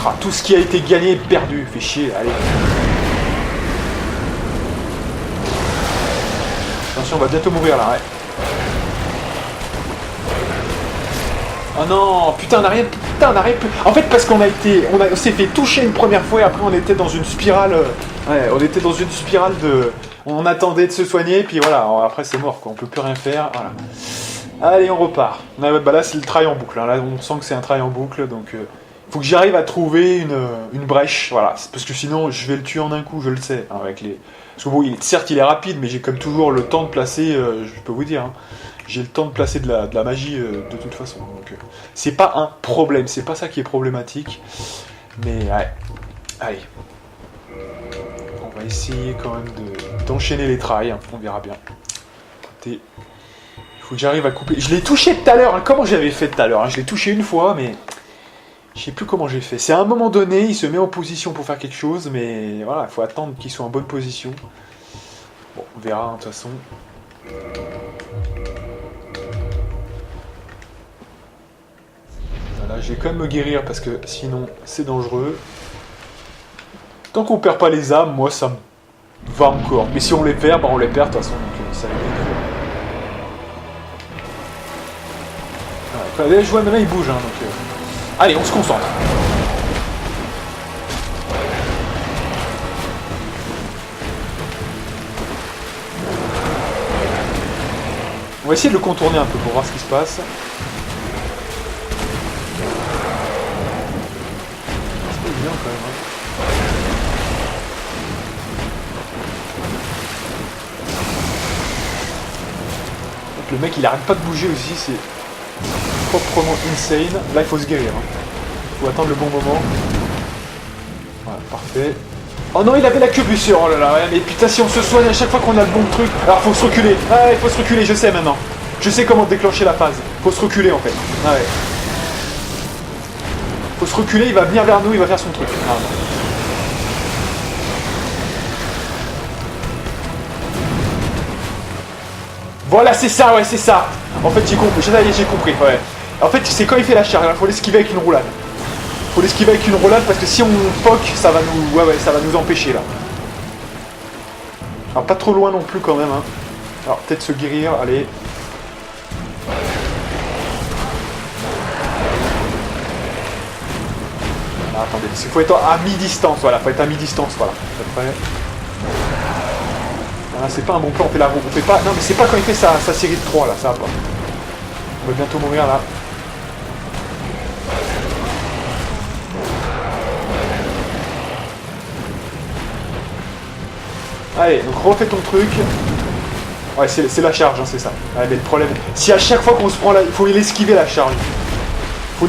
Ah, tout ce qui a été gagné est perdu, fait chier, allez. Attention, on va bientôt mourir là, ouais. Oh non, putain, on a rien... Putain, on a rien pu... En fait, parce qu'on on s'est fait toucher une première fois et après on était dans une spirale... Ouais, on était dans une spirale de... On attendait de se soigner, puis voilà, après c'est mort, quoi. On peut plus rien faire, voilà. Allez, on repart. Bah là, c'est le trail en boucle. Hein. Là, on sent que c'est un trail en boucle, donc... faut que j'arrive à trouver une brèche, voilà. Parce que sinon, je vais le tuer en un coup, je le sais, hein, avec les... Parce que bon, certes, il est rapide, mais j'ai comme toujours le temps de placer... je peux vous dire, hein. J'ai le temps de placer de la magie de toute façon. Donc, c'est pas un problème, c'est pas ça qui est problématique. Mais ouais, allez. On va essayer quand même d'enchaîner les trails, hein. On verra bien. Écoutez, il faut que j'arrive à couper. Je l'ai touché tout à l'heure, hein. Comment j'avais fait tout à l'heure, hein. Je l'ai touché une fois, mais je sais plus comment j'ai fait. C'est à un moment donné, il se met en position pour faire quelque chose, mais voilà, il faut attendre qu'il soit en bonne position. Bon, on verra, hein, de toute façon. Voilà, je vais quand même me guérir parce que sinon c'est dangereux. Tant qu'on perd pas les âmes, moi ça me va encore. Mais si on les perd, bah on les perd de toute façon, donc ça va être... Voilà, je vois maintenant il bouge, hein, donc... Allez, on se concentre. On va essayer de le contourner un peu pour voir ce qui se passe. Bien quand même, hein. Donc, le mec il arrête pas de bouger aussi, c'est proprement insane. Là il faut se guérir, hein. Il faut attendre le bon moment. Voilà, parfait. Oh non, il avait la queue bussure, oh là là, mais putain, si on se soigne à chaque fois qu'on a le bon truc. Alors faut se reculer, ah il faut se reculer, je sais maintenant. Je sais comment déclencher la phase. Faut se reculer en fait. Ah ouais. Faut se reculer, il va venir vers nous, il va faire son truc. Ah, non. Voilà, c'est ça, ouais, c'est ça. En fait, j'ai compris, j'ai compris, ouais. En fait, c'est quand il fait la charge, il faut l'esquiver avec une roulade. Faut l'esquiver avec une roulade parce que si on poke, ça va nous... Ouais, ça va nous empêcher, là. Alors, pas trop loin non plus, quand même, hein. Alors, peut-être se guérir, allez. Ah, attendez, il faut être à mi-distance, voilà, faut être à mi-distance, voilà. Après... Ah, c'est pas un bon plan, on fait la roue, on fait pas... Non, mais c'est pas quand il fait sa série de 3, là, ça va pas. On va bientôt mourir, là. Allez, donc refais ton truc. Ouais, c'est la charge, hein, c'est ça. Ouais, mais le problème, si à chaque fois qu'on se prend là, il faut l'esquiver la charge. Faut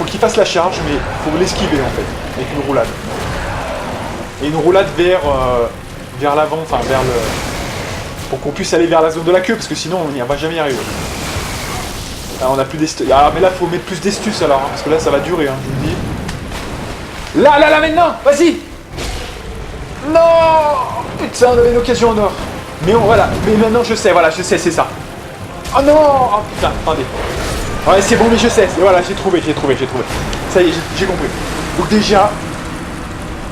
qu'il fasse la charge, mais il faut l'esquiver en fait, avec une roulade. Et une roulade vers l'avant, enfin vers le... Pour qu'on puisse aller vers la zone de la queue, parce que sinon on n'y va jamais y arriver. Là, on a plus d'estus. Ah, mais là, faut mettre plus d'estus alors, hein, parce que là, ça va durer, hein, je vous le dis. Là, maintenant, vas-y. Non, putain, on avait une occasion en or. Mais voilà, mais maintenant je sais, c'est ça. Oh non, oh putain, attendez. Ouais, c'est bon, mais je sais, voilà, j'ai trouvé. Ça y est, j'ai compris. Donc déjà,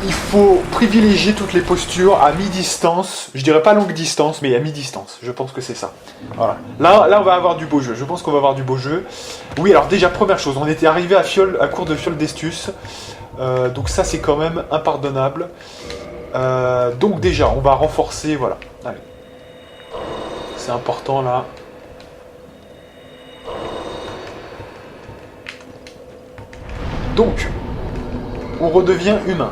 il faut privilégier toutes les postures à mi-distance. Je dirais pas longue distance, mais à mi-distance. Je pense que c'est ça. Voilà. Là, on va avoir du beau jeu. Je pense qu'on va avoir du beau jeu. Oui, alors déjà, première chose, on était arrivé à court de fiole d'Estus. Donc ça, c'est quand même impardonnable. Donc déjà, on va renforcer, voilà. Allez. C'est important, là. Donc, on redevient humain.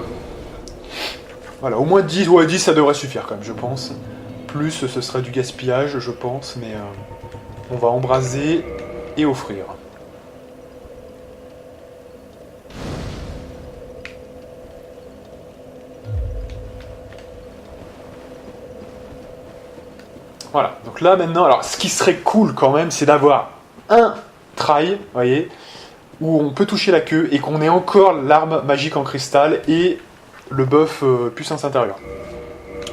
Voilà, au moins 10, ouais, 10 ça devrait suffire quand même, je pense. Plus, ce serait du gaspillage, je pense, mais on va embraser et offrir. Voilà, donc là maintenant, alors ce qui serait cool quand même, c'est d'avoir un try, vous voyez, où on peut toucher la queue et qu'on ait encore l'arme magique en cristal et le buff puissance intérieure.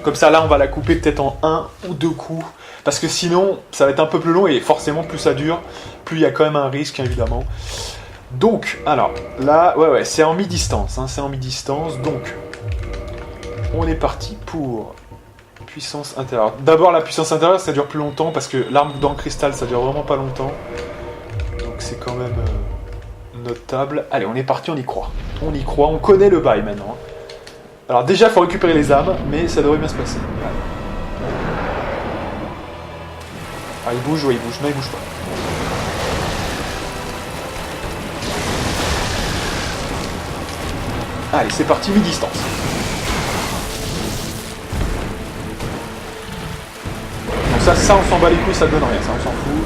Comme ça, là, on va la couper peut-être en 1 ou 2 coups, parce que sinon, ça va être un peu plus long et forcément, plus ça dure, plus il y a quand même un risque, évidemment. Donc, alors, là, ouais, c'est en mi-distance, hein, c'est en mi-distance, donc, on est parti pour puissance intérieure. D'abord, la puissance intérieure, ça dure plus longtemps, parce que l'arme dans le cristal, ça dure vraiment pas longtemps. Donc, c'est quand même notable. Allez, on est parti, on y croit. On y croit, on connaît le bail maintenant. Alors déjà, il faut récupérer les âmes, mais ça devrait bien se passer. Ah, il bouge, ouais, il bouge. Non, il bouge pas. Allez, c'est parti, mi-distance. Donc ça, on s'en bat les couilles, ça donne rien, ça, on s'en fout.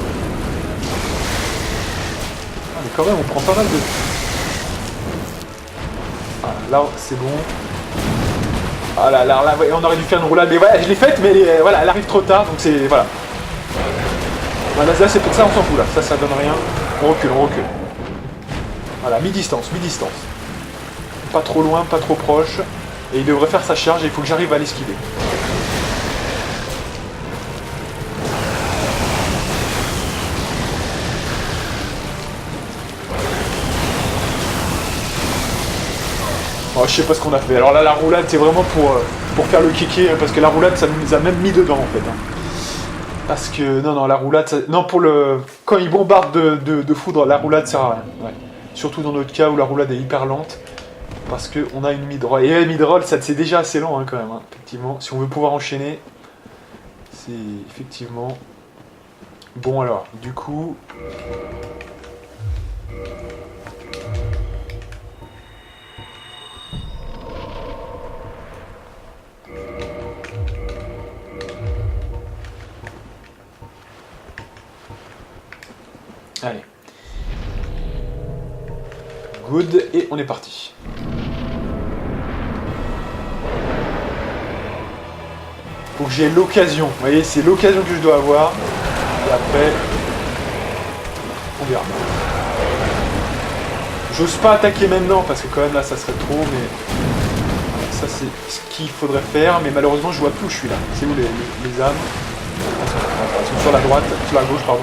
Ah, mais quand même, on prend pas mal de... Voilà, là, c'est bon. Ah là, on aurait dû faire une roulade, mais voilà, je l'ai faite, mais voilà, elle arrive trop tard, donc c'est... Voilà. Voilà, là, c'est pour ça, on s'en fout, là. Ça donne rien. On recule. Voilà, mi-distance. Pas trop loin, pas trop proche. Et il devrait faire sa charge, et il faut que j'arrive à l'esquiver. Oh, je sais pas ce qu'on a fait. Alors là, la roulade, c'est vraiment pour faire le kéké, parce que la roulade, ça nous a même mis dedans, en fait. Hein. Parce que, non, la roulade, ça... Non, quand ils bombardent de foudre, la roulade sert à rien. Ouais. Surtout dans notre cas où la roulade est hyper lente, parce qu'on a une mid-roll. Et la mid-roll, c'est déjà assez lent, hein, quand même, hein, effectivement. Si on veut pouvoir enchaîner, c'est effectivement... Bon, alors, du coup... Allez. Good, et on est parti. Faut que j'ai l'occasion. Vous voyez, c'est l'occasion que je dois avoir. Et après, on verra. J'ose pas attaquer maintenant, parce que quand même là, ça serait trop, mais... Ça, c'est ce qu'il faudrait faire, mais malheureusement, je vois plus où je suis là. C'est où les âmes? Elles sont sur la droite, sur la gauche, pardon.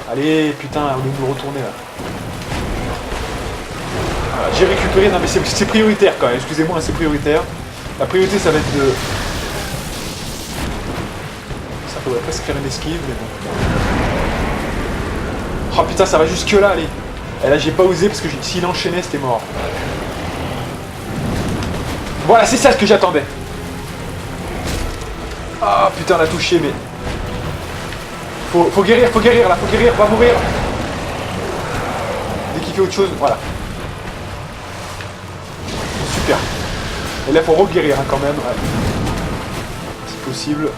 Allez, putain, on est nous retourner là. Voilà, j'ai récupéré, non mais c'est prioritaire quand même, excusez-moi, c'est prioritaire. La priorité, ça va être de... Ça faudrait presque faire une esquive, mais bon. Oh putain, ça va jusque là, allez. Et là, j'ai pas osé parce que s'il enchaînait, c'était mort. Voilà, c'est ça ce que j'attendais. Ah putain, on a touché, mais... Faut guérir là, faut guérir, on va mourir. Dès qu'il fait autre chose, voilà. Super. Et là, faut re-guérir hein, quand même, ouais. C'est possible.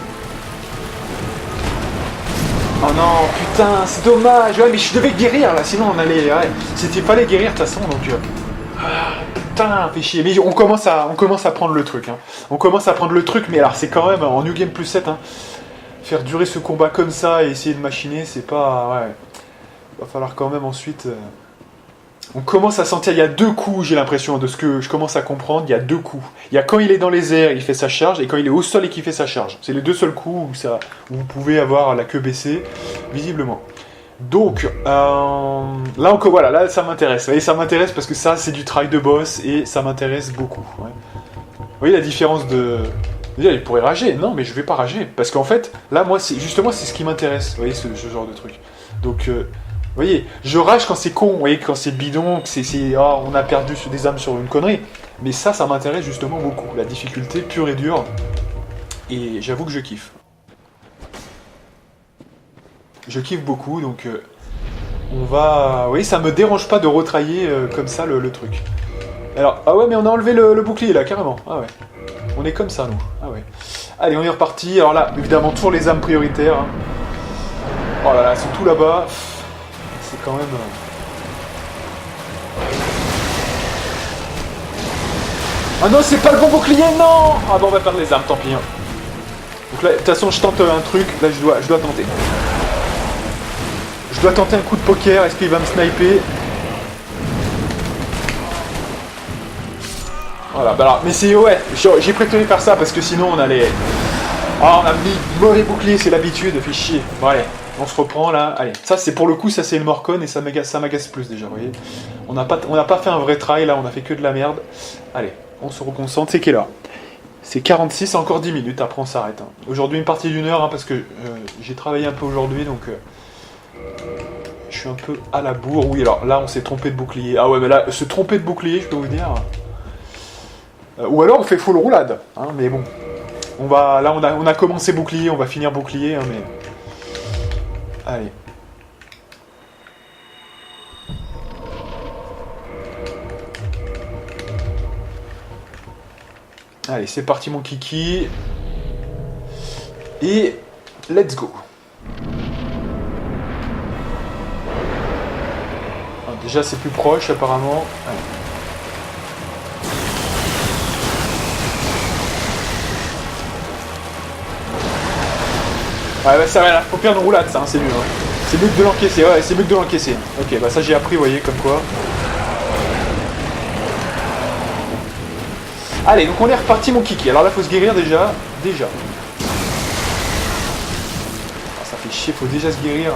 Oh non, putain, c'est dommage. Ouais, mais je devais guérir là, sinon on allait... Ouais. C'était fallait guérir de toute façon, donc... Putain, fait chier. Mais on commence à prendre le truc. Hein. On commence à prendre le truc, mais alors c'est quand même en New Game plus 7, hein. Faire durer ce combat comme ça et essayer de machiner, c'est pas... Ouais. Va falloir quand même ensuite... On commence à sentir, il y a 2 coups, j'ai l'impression, de ce que je commence à comprendre, il y a 2 coups. Il y a quand il est dans les airs, il fait sa charge, et quand il est au sol et qu'il fait sa charge. C'est les 2 seuls coups où vous pouvez avoir la queue baissée, visiblement. Donc, là encore, voilà, là ça m'intéresse. Vous voyez, ça m'intéresse parce que ça, c'est du travail de boss et ça m'intéresse beaucoup. Ouais. Vous voyez la différence de... Déjà, il pourrait rager. Non, mais je vais pas rager. Parce qu'en fait, là, moi, justement, c'est ce qui m'intéresse. Vous voyez, ce genre de truc. Donc, vous voyez, je rage quand c'est con, vous voyez, quand c'est bidon, que oh, on a perdu des âmes sur une connerie. Mais ça m'intéresse justement beaucoup. La difficulté pure et dure. Et j'avoue que je kiffe. Je kiffe beaucoup, donc on va... Oui, ça me dérange pas de retrailler comme ça le truc. Alors, ah ouais, mais on a enlevé le bouclier là, carrément. Ah ouais. On est comme ça, nous. Ah ouais. Allez, on est reparti. Alors là, évidemment, toujours les âmes prioritaires. Hein. Oh là là, elles sont tout là-bas. C'est quand même... Ah non, c'est pas le bon bouclier, non. Ah bon, on va perdre les âmes, tant pis. Hein. Donc là, de toute façon, je tente un truc. Là, je dois tenter. Je dois tenter un coup de poker. Est-ce qu'il va me sniper? Voilà, bah alors, mais c'est... Ouais, j'ai préféré faire ça parce que sinon, on allait... Ah, on a mis mauvais bouclier, c'est l'habitude, fait chier. Bon, allez, on se reprend, là. Allez, ça, c'est pour le coup, ça, c'est le Morcon et ça m'agace plus, déjà, vous voyez. On n'a pas fait un vrai try, là, on a fait que de la merde. Allez, on se reconcentre. C'est quelle heure? C'est 46, encore 10 minutes, après on s'arrête. Hein. Aujourd'hui, une partie d'une heure, hein, parce que j'ai travaillé un peu aujourd'hui, donc... je suis un peu à la bourre. Oui, alors là, on s'est trompé de bouclier. Ah ouais, mais là, se tromper de bouclier, je peux vous dire... ou alors, on fait full roulade. Hein, mais bon, là, on a commencé bouclier, on va finir bouclier, hein, mais... Allez. Allez, c'est parti, mon kiki. Et... let's go. Déjà, c'est plus proche, apparemment. Allez. Ouais, bah ça va, là, faut faire une roulade, ça, hein, c'est mieux. Hein. C'est mieux que de l'encaisser, ouais, c'est mieux que de l'encaisser. Ok, bah ça j'ai appris, vous voyez, comme quoi. Allez, donc on est reparti, mon kiki. Alors là, faut se guérir déjà. Ah, ça fait chier, faut déjà se guérir.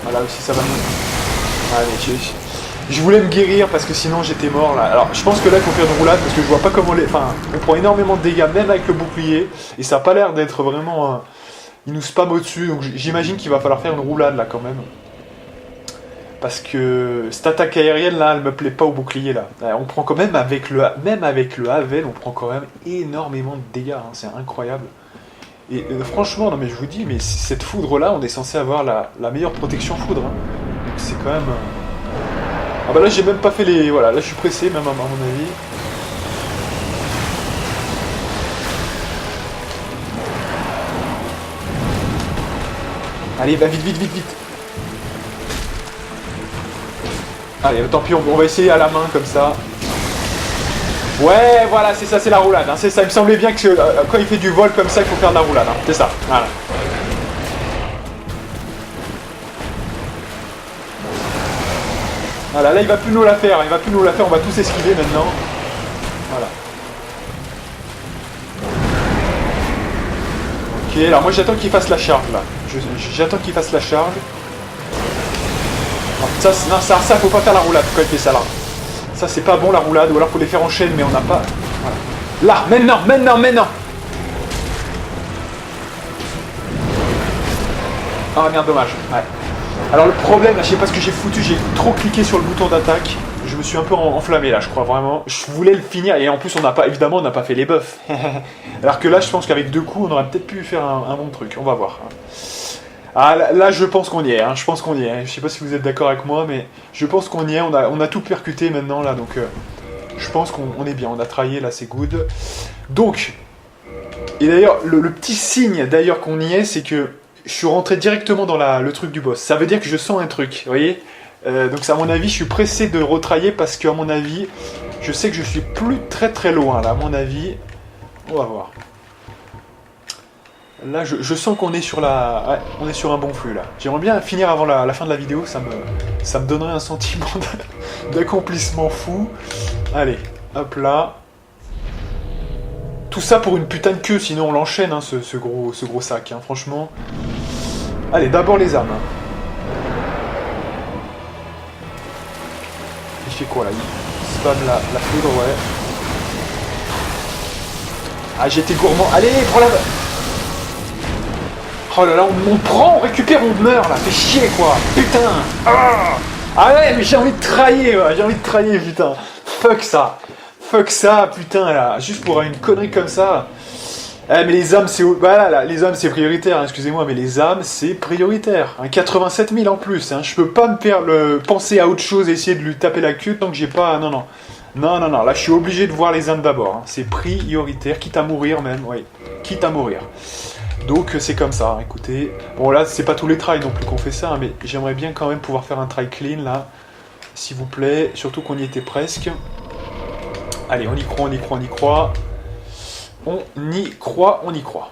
Voilà, aussi ça va mieux. Allez, je voulais me guérir parce que sinon j'étais mort là. Alors je pense que là il faut faire une roulade parce que je vois pas comment les... Enfin, on prend énormément de dégâts même avec le bouclier. Et ça a pas l'air d'être vraiment... Il nous spam au-dessus. Donc j'imagine qu'il va falloir faire une roulade là quand même. Parce que cette attaque aérienne là, elle me plaît pas au bouclier là. On prend quand même avec le Havel, on prend quand même énormément de dégâts. Hein. C'est incroyable. Et franchement, non mais je vous dis, mais cette foudre là, on est censé avoir la meilleure protection foudre. Hein. Donc c'est quand même... Ah bah là j'ai même pas fait les... Voilà, là je suis pressé même à mon avis. Allez, va vite, vite, vite, vite. Allez, tant pis, on va essayer à la main comme ça. Ouais, voilà, c'est ça, c'est la roulade. Hein, c'est ça, il me semblait bien que quand il fait du vol comme ça, il faut faire de la roulade. Hein, c'est ça, voilà. Voilà, là il va plus nous la faire, on va tous esquiver maintenant. Voilà. Ok, alors moi j'attends qu'il fasse la charge là. J'attends qu'il fasse la charge. Non, ça faut pas faire la roulade quand il fait ça là. Ça c'est pas bon la roulade, ou alors faut les faire en chaîne, mais on n'a pas... Voilà. Là, maintenant. Ah merde, dommage. Ouais. Alors le problème, là, je sais pas ce que j'ai foutu, j'ai trop cliqué sur le bouton d'attaque. Je me suis un peu enflammé là, je crois vraiment. Je voulais le finir, et en plus on n'a pas, évidemment, on n'a pas fait les buffs. Alors que là, je pense qu'avec 2 coups, on aurait peut-être pu faire un bon truc. On va voir. Ah là, je pense qu'on y est, hein. Je pense qu'on y est. Je sais pas si vous êtes d'accord avec moi, mais je pense qu'on y est. On a tout percuté maintenant là, donc je pense qu'on est bien. On a traillé là, c'est good. Donc, et d'ailleurs, le petit signe d'ailleurs qu'on y est, c'est que je suis rentré directement dans le truc du boss. Ça veut dire que je sens un truc, vous voyez. Donc à mon avis, je suis pressé de retrailler parce qu'à mon avis, je sais que je suis plus très loin là. À mon avis, on va voir. Là, je sens qu'on est sur on est sur un bon flux là. J'aimerais bien finir avant la fin de la vidéo, ça me donnerait un sentiment d'accomplissement fou. Allez, hop là. Tout ça pour une putain de queue, sinon on l'enchaîne, hein, ce gros sac, hein, franchement. Allez, d'abord les âmes. Hein. Il fait quoi là? Il spam la foudre, ouais. Ah, j'ai été gourmand. Allez, prends la... Oh là là, on prend, on récupère, on meurt là. Fais chier quoi. Putain. Ah ouais, mais j'ai envie de trahir, ouais. J'ai envie de trahir, putain. Fuck ça. Fuck ça, putain là. Juste pour une connerie comme ça. Eh, mais les âmes, c'est... Voilà, là, les âmes, c'est prioritaire, hein, excusez-moi, mais les âmes, c'est prioritaire. Hein, 87 000 en plus, hein, je peux pas me faire penser à autre chose et essayer de lui taper la queue tant que j'ai pas... Non, non. Non, non, non, là, je suis obligé de voir les âmes d'abord. Hein. C'est prioritaire, quitte à mourir même, oui. Quitte à mourir. Donc, c'est comme ça, hein, écoutez. Bon, là, c'est pas tous les trails non plus qu'on fait ça, hein, mais j'aimerais bien quand même pouvoir faire un trail clean, là. S'il vous plaît, surtout qu'on y était presque. Allez, on y croit, on y croit, on y croit. On y croit, on y croit.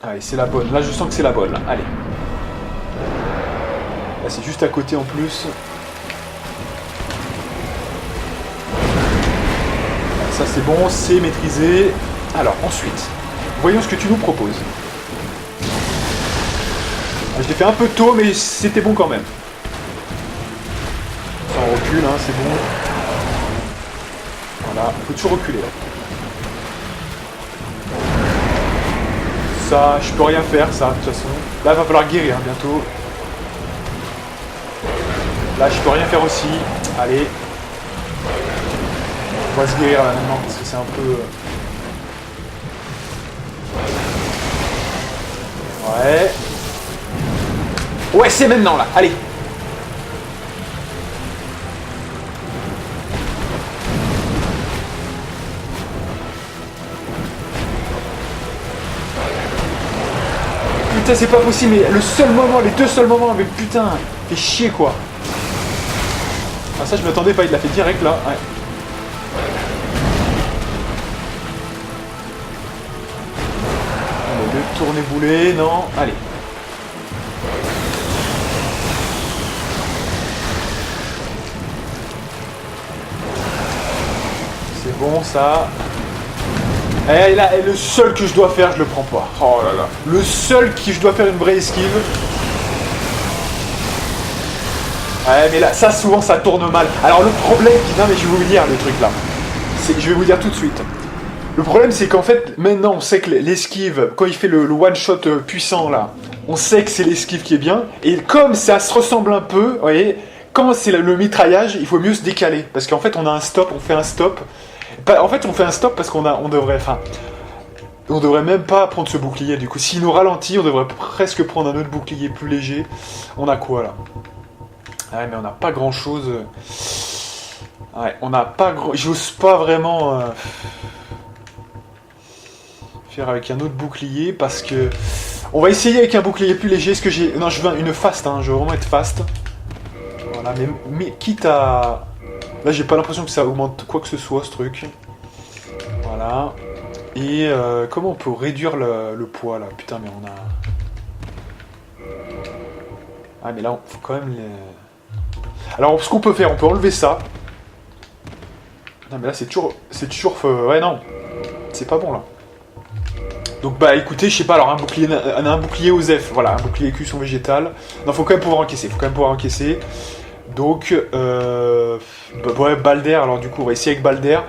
Allez, c'est la bonne. Là, je sens que c'est la bonne. Là. Allez. Là, c'est juste à côté en plus. Ça, c'est bon, c'est maîtrisé. Alors, ensuite, voyons ce que tu nous proposes. Je l'ai fait un peu tôt, mais c'était bon quand même. Ça, on recule, hein, c'est bon. Voilà, faut toujours reculer là. Ça, je peux rien faire, ça, de toute façon. Là, il va falloir guérir hein, bientôt. Là, je peux rien faire aussi. Allez. On va se guérir là maintenant, parce que c'est un peu... Ouais. Ouais, c'est maintenant là, allez. Putain, c'est pas possible, mais le seul moment, les deux seuls moments, mais putain, fait chier quoi. Ah ça, je m'attendais pas, il l'a fait direct là, ouais. Allez, le tourner boulet, non, allez. C'est bon ça. Et là, le seul que je dois faire, je le prends pas. Oh là là. Le seul que je dois faire une vraie esquive. Ouais, mais là, ça, souvent, ça tourne mal. Alors, le problème... Non, mais je vais vous le dire, le truc, là. Je vais vous dire tout de suite. Le problème, c'est qu'en fait, maintenant, on sait que l'esquive, quand il fait le one-shot puissant, là, on sait que c'est l'esquive qui est bien. Et comme ça se ressemble un peu, vous voyez, quand c'est le mitraillage, il faut mieux se décaler. Parce qu'en fait, on a un stop, on fait un stop... En fait, on fait un stop parce qu'on devrait... Enfin, on devrait même pas prendre ce bouclier. Du coup, s'il nous ralentit, on devrait presque prendre un autre bouclier plus léger. On a quoi, là? Ouais, mais on n'a pas grand-chose... Ouais, on n'a pas... J'ose pas vraiment... faire avec un autre bouclier, parce que... On va essayer avec un bouclier plus léger. Est-ce que j'ai... Non, je veux une fast, hein. Je veux vraiment être fast. Voilà, mais quitte à... Là, j'ai pas l'impression que ça augmente quoi que ce soit, ce truc. Voilà. Et comment on peut réduire le poids, là? Putain, mais on a... Ah, mais là, il faut quand même les... Alors, ce qu'on peut faire, on peut enlever ça. Non, mais là, c'est toujours... Ouais, non. C'est pas bon, là. Donc, bah, écoutez, je sais pas, alors, un bouclier aux F. Voilà, un bouclier cuisson végétale. Non, faut quand même pouvoir encaisser. Donc, ouais, Balder, alors du coup, on va essayer avec Balder.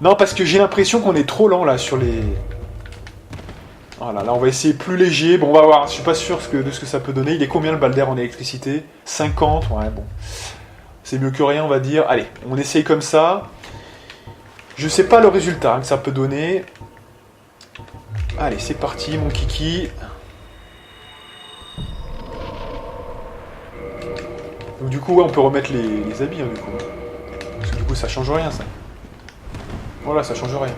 Non, parce que j'ai l'impression qu'on est trop lent, là, sur les... Voilà, là, on va essayer plus léger. Bon, on va voir, je suis pas sûr de ce que ça peut donner. Il est combien, le Balder, en électricité? 50, ouais, bon. C'est mieux que rien, on va dire. Allez, on essaye comme ça. Je sais pas le résultat hein, que ça peut donner. Allez, c'est parti, mon kiki. Donc du coup, ouais, on peut remettre les habits, hein, du coup. Parce que du coup, ça change rien, ça. Voilà, ça change rien.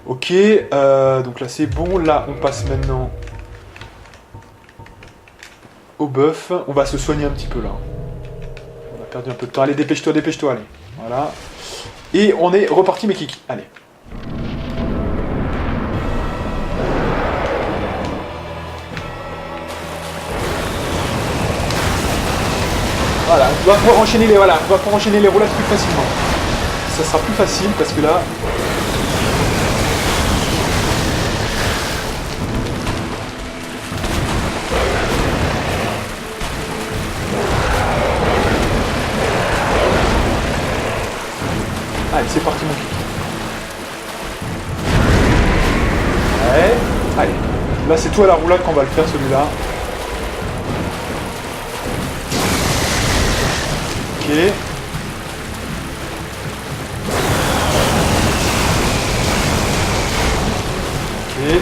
Ok, donc là, c'est bon. Là, on passe maintenant au buff. On va se soigner un petit peu, là. On a perdu un peu de temps. Allez, dépêche-toi, allez. Voilà. Et on est reparti, mes kikis. Allez. Voilà, on va pouvoir enchaîner les roulades plus facilement. ça sera plus facile parce que là... Allez, c'est parti mon kick. Ouais. Allez. Là, c'est tout à la roulade qu'on va le faire, celui-là. Ok. Ok.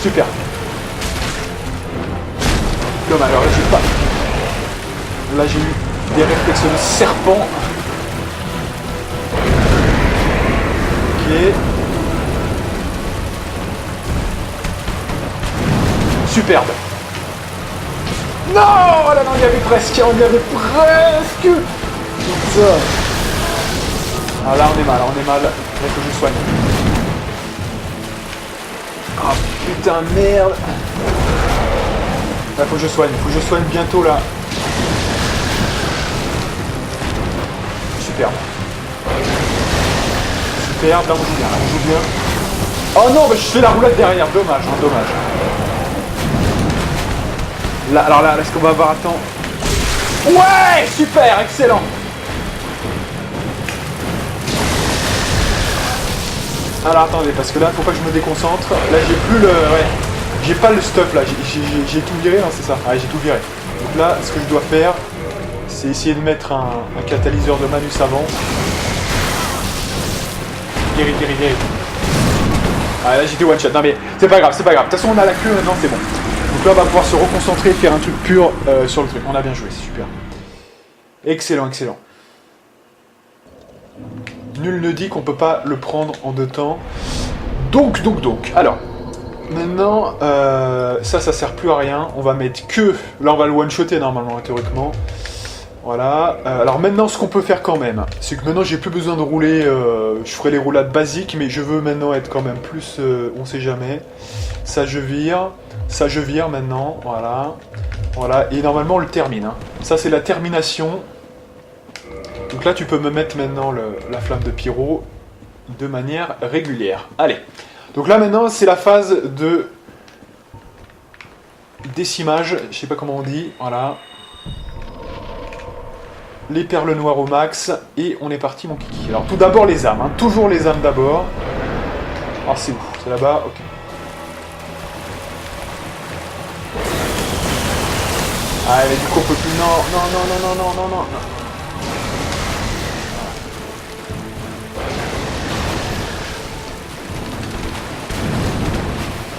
Super. Dommage, alors là, j'ai pas... Là, j'ai eu des réflexes de serpent. Ok. Superbe. Non, oh là, non, on y avait presque, on y avait presque. Putain. Ah là, on est mal, il faut que je soigne. Oh putain, merde. Là, faut que je soigne bientôt là. Superbe. Superbe, là on joue bien, Oh non, mais je fais la roulade derrière, dommage, hein, dommage. Là, alors là, est-ce qu'on va avoir... Attends. Ouais, super, excellent. Alors attendez, parce que là, faut pas que je me déconcentre. Là, j'ai plus le... Ouais. J'ai pas le stuff, là. J'ai tout viré, hein, c'est ça. Ouais, j'ai tout viré. Donc là, ce que je dois faire, c'est essayer de mettre un catalyseur de Manus avant. Guéri. Ah, là, j'étais one shot. Non, mais c'est pas grave. De toute façon, on a la queue, maintenant, c'est bon. Donc là, on va pouvoir se reconcentrer et faire un truc pur sur le truc. On a bien joué, c'est super. Excellent. Nul ne dit qu'on peut pas le prendre en 2 temps. Donc. Alors, maintenant, ça sert plus à rien. On va mettre que... Là, on va le one-shotter normalement, théoriquement. Voilà. Alors maintenant, ce qu'on peut faire quand même, c'est que maintenant, j'ai plus besoin de rouler. Je ferai les roulades basiques, mais je veux maintenant être quand même plus... on sait jamais. Ça, je vire maintenant. Voilà. Et normalement, on le termine. Hein. Ça, c'est la termination. Donc là, tu peux me mettre maintenant la flamme de pyro de manière régulière. Allez. Donc là, maintenant, c'est la phase de décimage. Je sais pas comment on dit. Voilà. Les perles noires au max. Et on est parti, mon kiki. Alors, tout d'abord, les âmes. Hein. Toujours les âmes d'abord. Alors, c'est où? C'est là-bas. Ok. Ah, mais du coup, on peut plus... Non.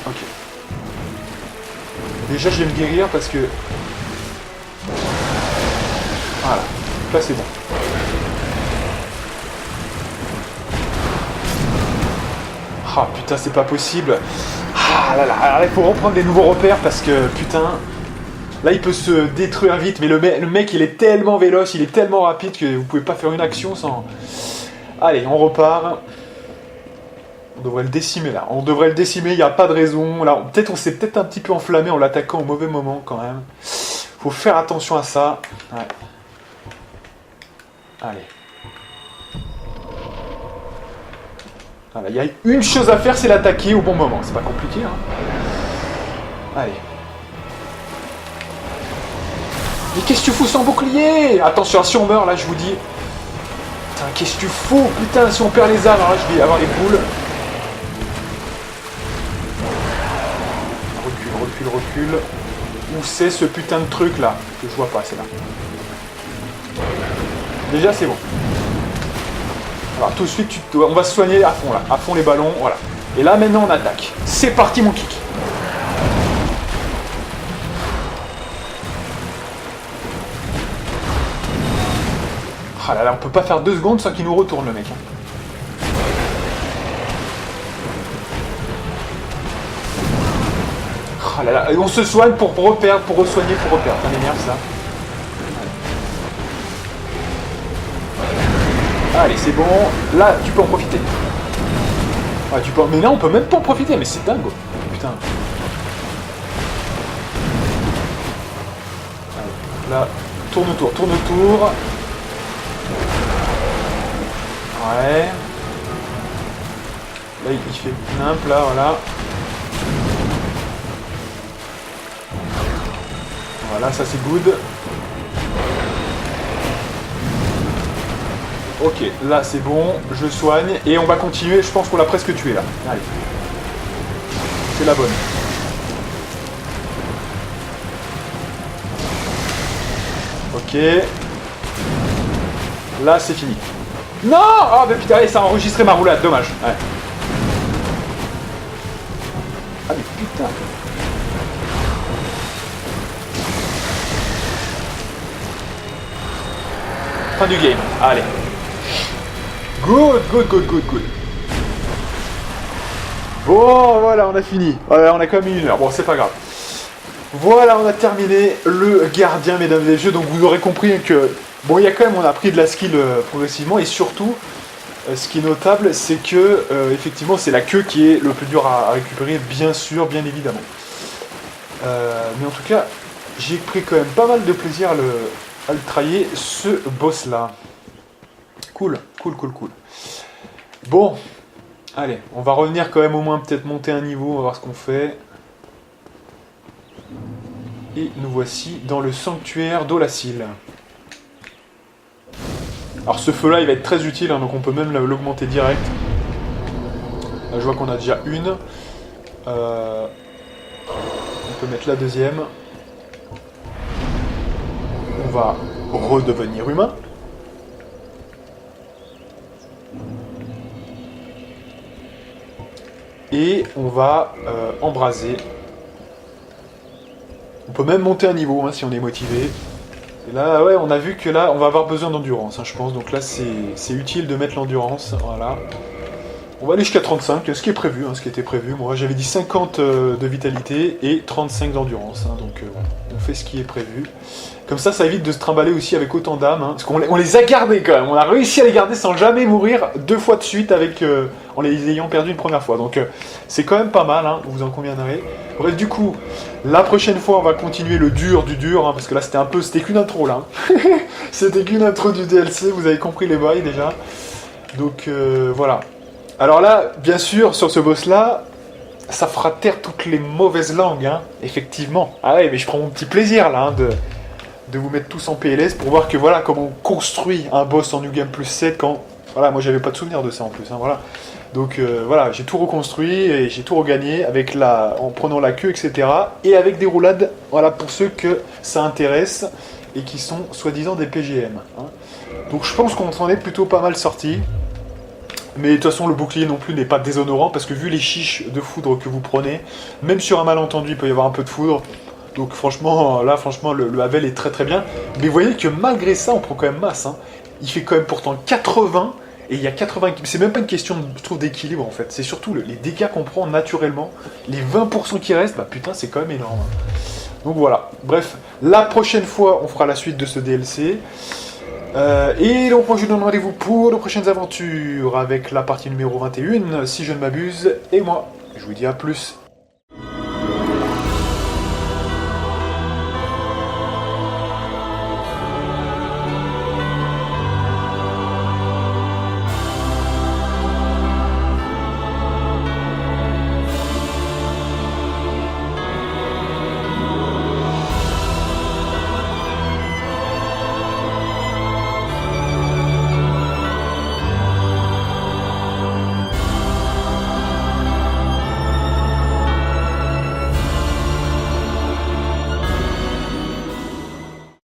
Ok. Déjà, je vais me guérir parce que... Voilà. Là, c'est bon. Ah, putain, c'est pas possible. Ah là là. Alors, il faut reprendre des nouveaux repères parce que, putain... Là, il peut se détruire vite, mais le mec, il est tellement véloce, il est tellement rapide que vous pouvez pas faire une action sans... Allez, on repart. On devrait le décimer, là. Il n'y a pas de raison. Là, on s'est peut-être un petit peu enflammé en l'attaquant au mauvais moment, quand même. Faut faire attention à ça. Ouais. Allez. Voilà, il y a une chose à faire, c'est l'attaquer au bon moment. C'est pas compliqué, hein. Allez. Mais qu'est-ce que tu fous sans bouclier? Attention, si on meurt, là, je vous dis... Putain, qu'est-ce que tu fous? Putain, si on perd les armes, alors là, je vais avoir les boules. Recule. Où c'est ce putain de truc, là? Que je vois pas, c'est là. Déjà, c'est bon. Alors, tout de suite, on va se soigner à fond, là. À fond les ballons, voilà. Et là, maintenant, on attaque. C'est parti, mon kick. Ah là là, on peut pas faire 2 secondes sans qu'il nous retourne, le mec. Ah là là, et on se soigne pour reperdre, pour re-soigner, pour reperdre. Ça m'énerve, ça. Allez, c'est bon. Là, tu peux en profiter. Ah, tu peux... Mais là, on peut même pas en profiter, mais c'est dingue. Putain. Allez, là, tourne autour. Ouais. Là, il fait nimp, là, voilà. Voilà, ça c'est good. Ok, là c'est bon, je soigne. Et on va continuer, je pense qu'on l'a presque tué, là. Allez. C'est la bonne. Ok. Là, c'est fini. Non! Oh, mais putain, ça a enregistré ma roulade, dommage. Ouais. Ah, mais putain. Fin du game. Allez. Good, good, good, good, good. Bon, voilà, on a fini. Voilà, on a quand même mis 1 heure. Bon, c'est pas grave. Voilà, on a terminé le gardien, mesdames et messieurs. Donc, vous aurez compris que... Bon, il y a quand même, on a pris de la skill progressivement. Et surtout, ce qui est notable, c'est que, effectivement, c'est la queue qui est le plus dur à récupérer, bien sûr, bien évidemment. Mais en tout cas, j'ai pris quand même pas mal de plaisir à le trailler, ce boss-là. Cool, cool, cool, cool. Bon, allez, on va revenir quand même au moins peut-être monter un niveau, on va voir ce qu'on fait. Et nous voici dans le sanctuaire d'Olacile. Alors ce feu-là, il va être très utile, hein, donc on peut même l'augmenter direct. Là, je vois qu'on a déjà une. On peut mettre la deuxième. On va redevenir humain. Et on va embraser. On peut même monter un niveau hein, si on est motivé. Et là, ouais, on a vu que là, on va avoir besoin d'endurance, hein, je pense. Donc là, c'est utile de mettre l'endurance. Voilà. On va aller jusqu'à 35, ce qui est prévu, hein, ce qui était prévu. Moi, j'avais dit 50 de vitalité et 35 d'endurance. Hein, donc, on fait ce qui est prévu. Comme ça évite de se trimballer aussi avec autant d'âmes. Hein, parce qu'on les a gardés quand même. On a réussi à les garder sans jamais mourir 2 fois de suite en les ayant perdus une première fois. Donc, c'est quand même pas mal, hein, vous en conviendrez. Bref, du coup, la prochaine fois, on va continuer le dur du dur. Hein, parce que là, c'était qu'une intro, là. Hein. C'était qu'une intro du DLC. Vous avez compris les bails, déjà. Donc, voilà. Alors là, bien sûr, sur ce boss-là, ça fera taire toutes les mauvaises langues, hein, effectivement. Ah ouais, mais je prends mon petit plaisir, là, hein, de vous mettre tous en PLS pour voir que voilà comment on construit un boss en New Game Plus 7 quand... Voilà, moi j'avais pas de souvenir de ça en plus, hein, voilà. Donc voilà, j'ai tout reconstruit et j'ai tout regagné en prenant la queue, etc. Et avec des roulades, voilà, pour ceux que ça intéresse et qui sont soi-disant des PGM. Hein. Donc je pense qu'on s'en est plutôt pas mal sorti. Mais de toute façon, le bouclier non plus n'est pas déshonorant, parce que vu les chiches de foudre que vous prenez, même sur un malentendu, il peut y avoir un peu de foudre. Donc franchement, là, le Havel est très très bien. Mais vous voyez que malgré ça, on prend quand même masse. Hein. Il fait quand même pourtant 80, et il y a 80... C'est même pas une question, je trouve, d'équilibre, en fait. C'est surtout les dégâts qu'on prend naturellement. Les 20% qui restent, bah putain, c'est quand même énorme. Donc voilà. Bref, la prochaine fois, on fera la suite de ce DLC. Et donc moi je vous donne rendez-vous pour de prochaines aventures avec la partie numéro 21 si je ne m'abuse, et moi je vous dis à plus.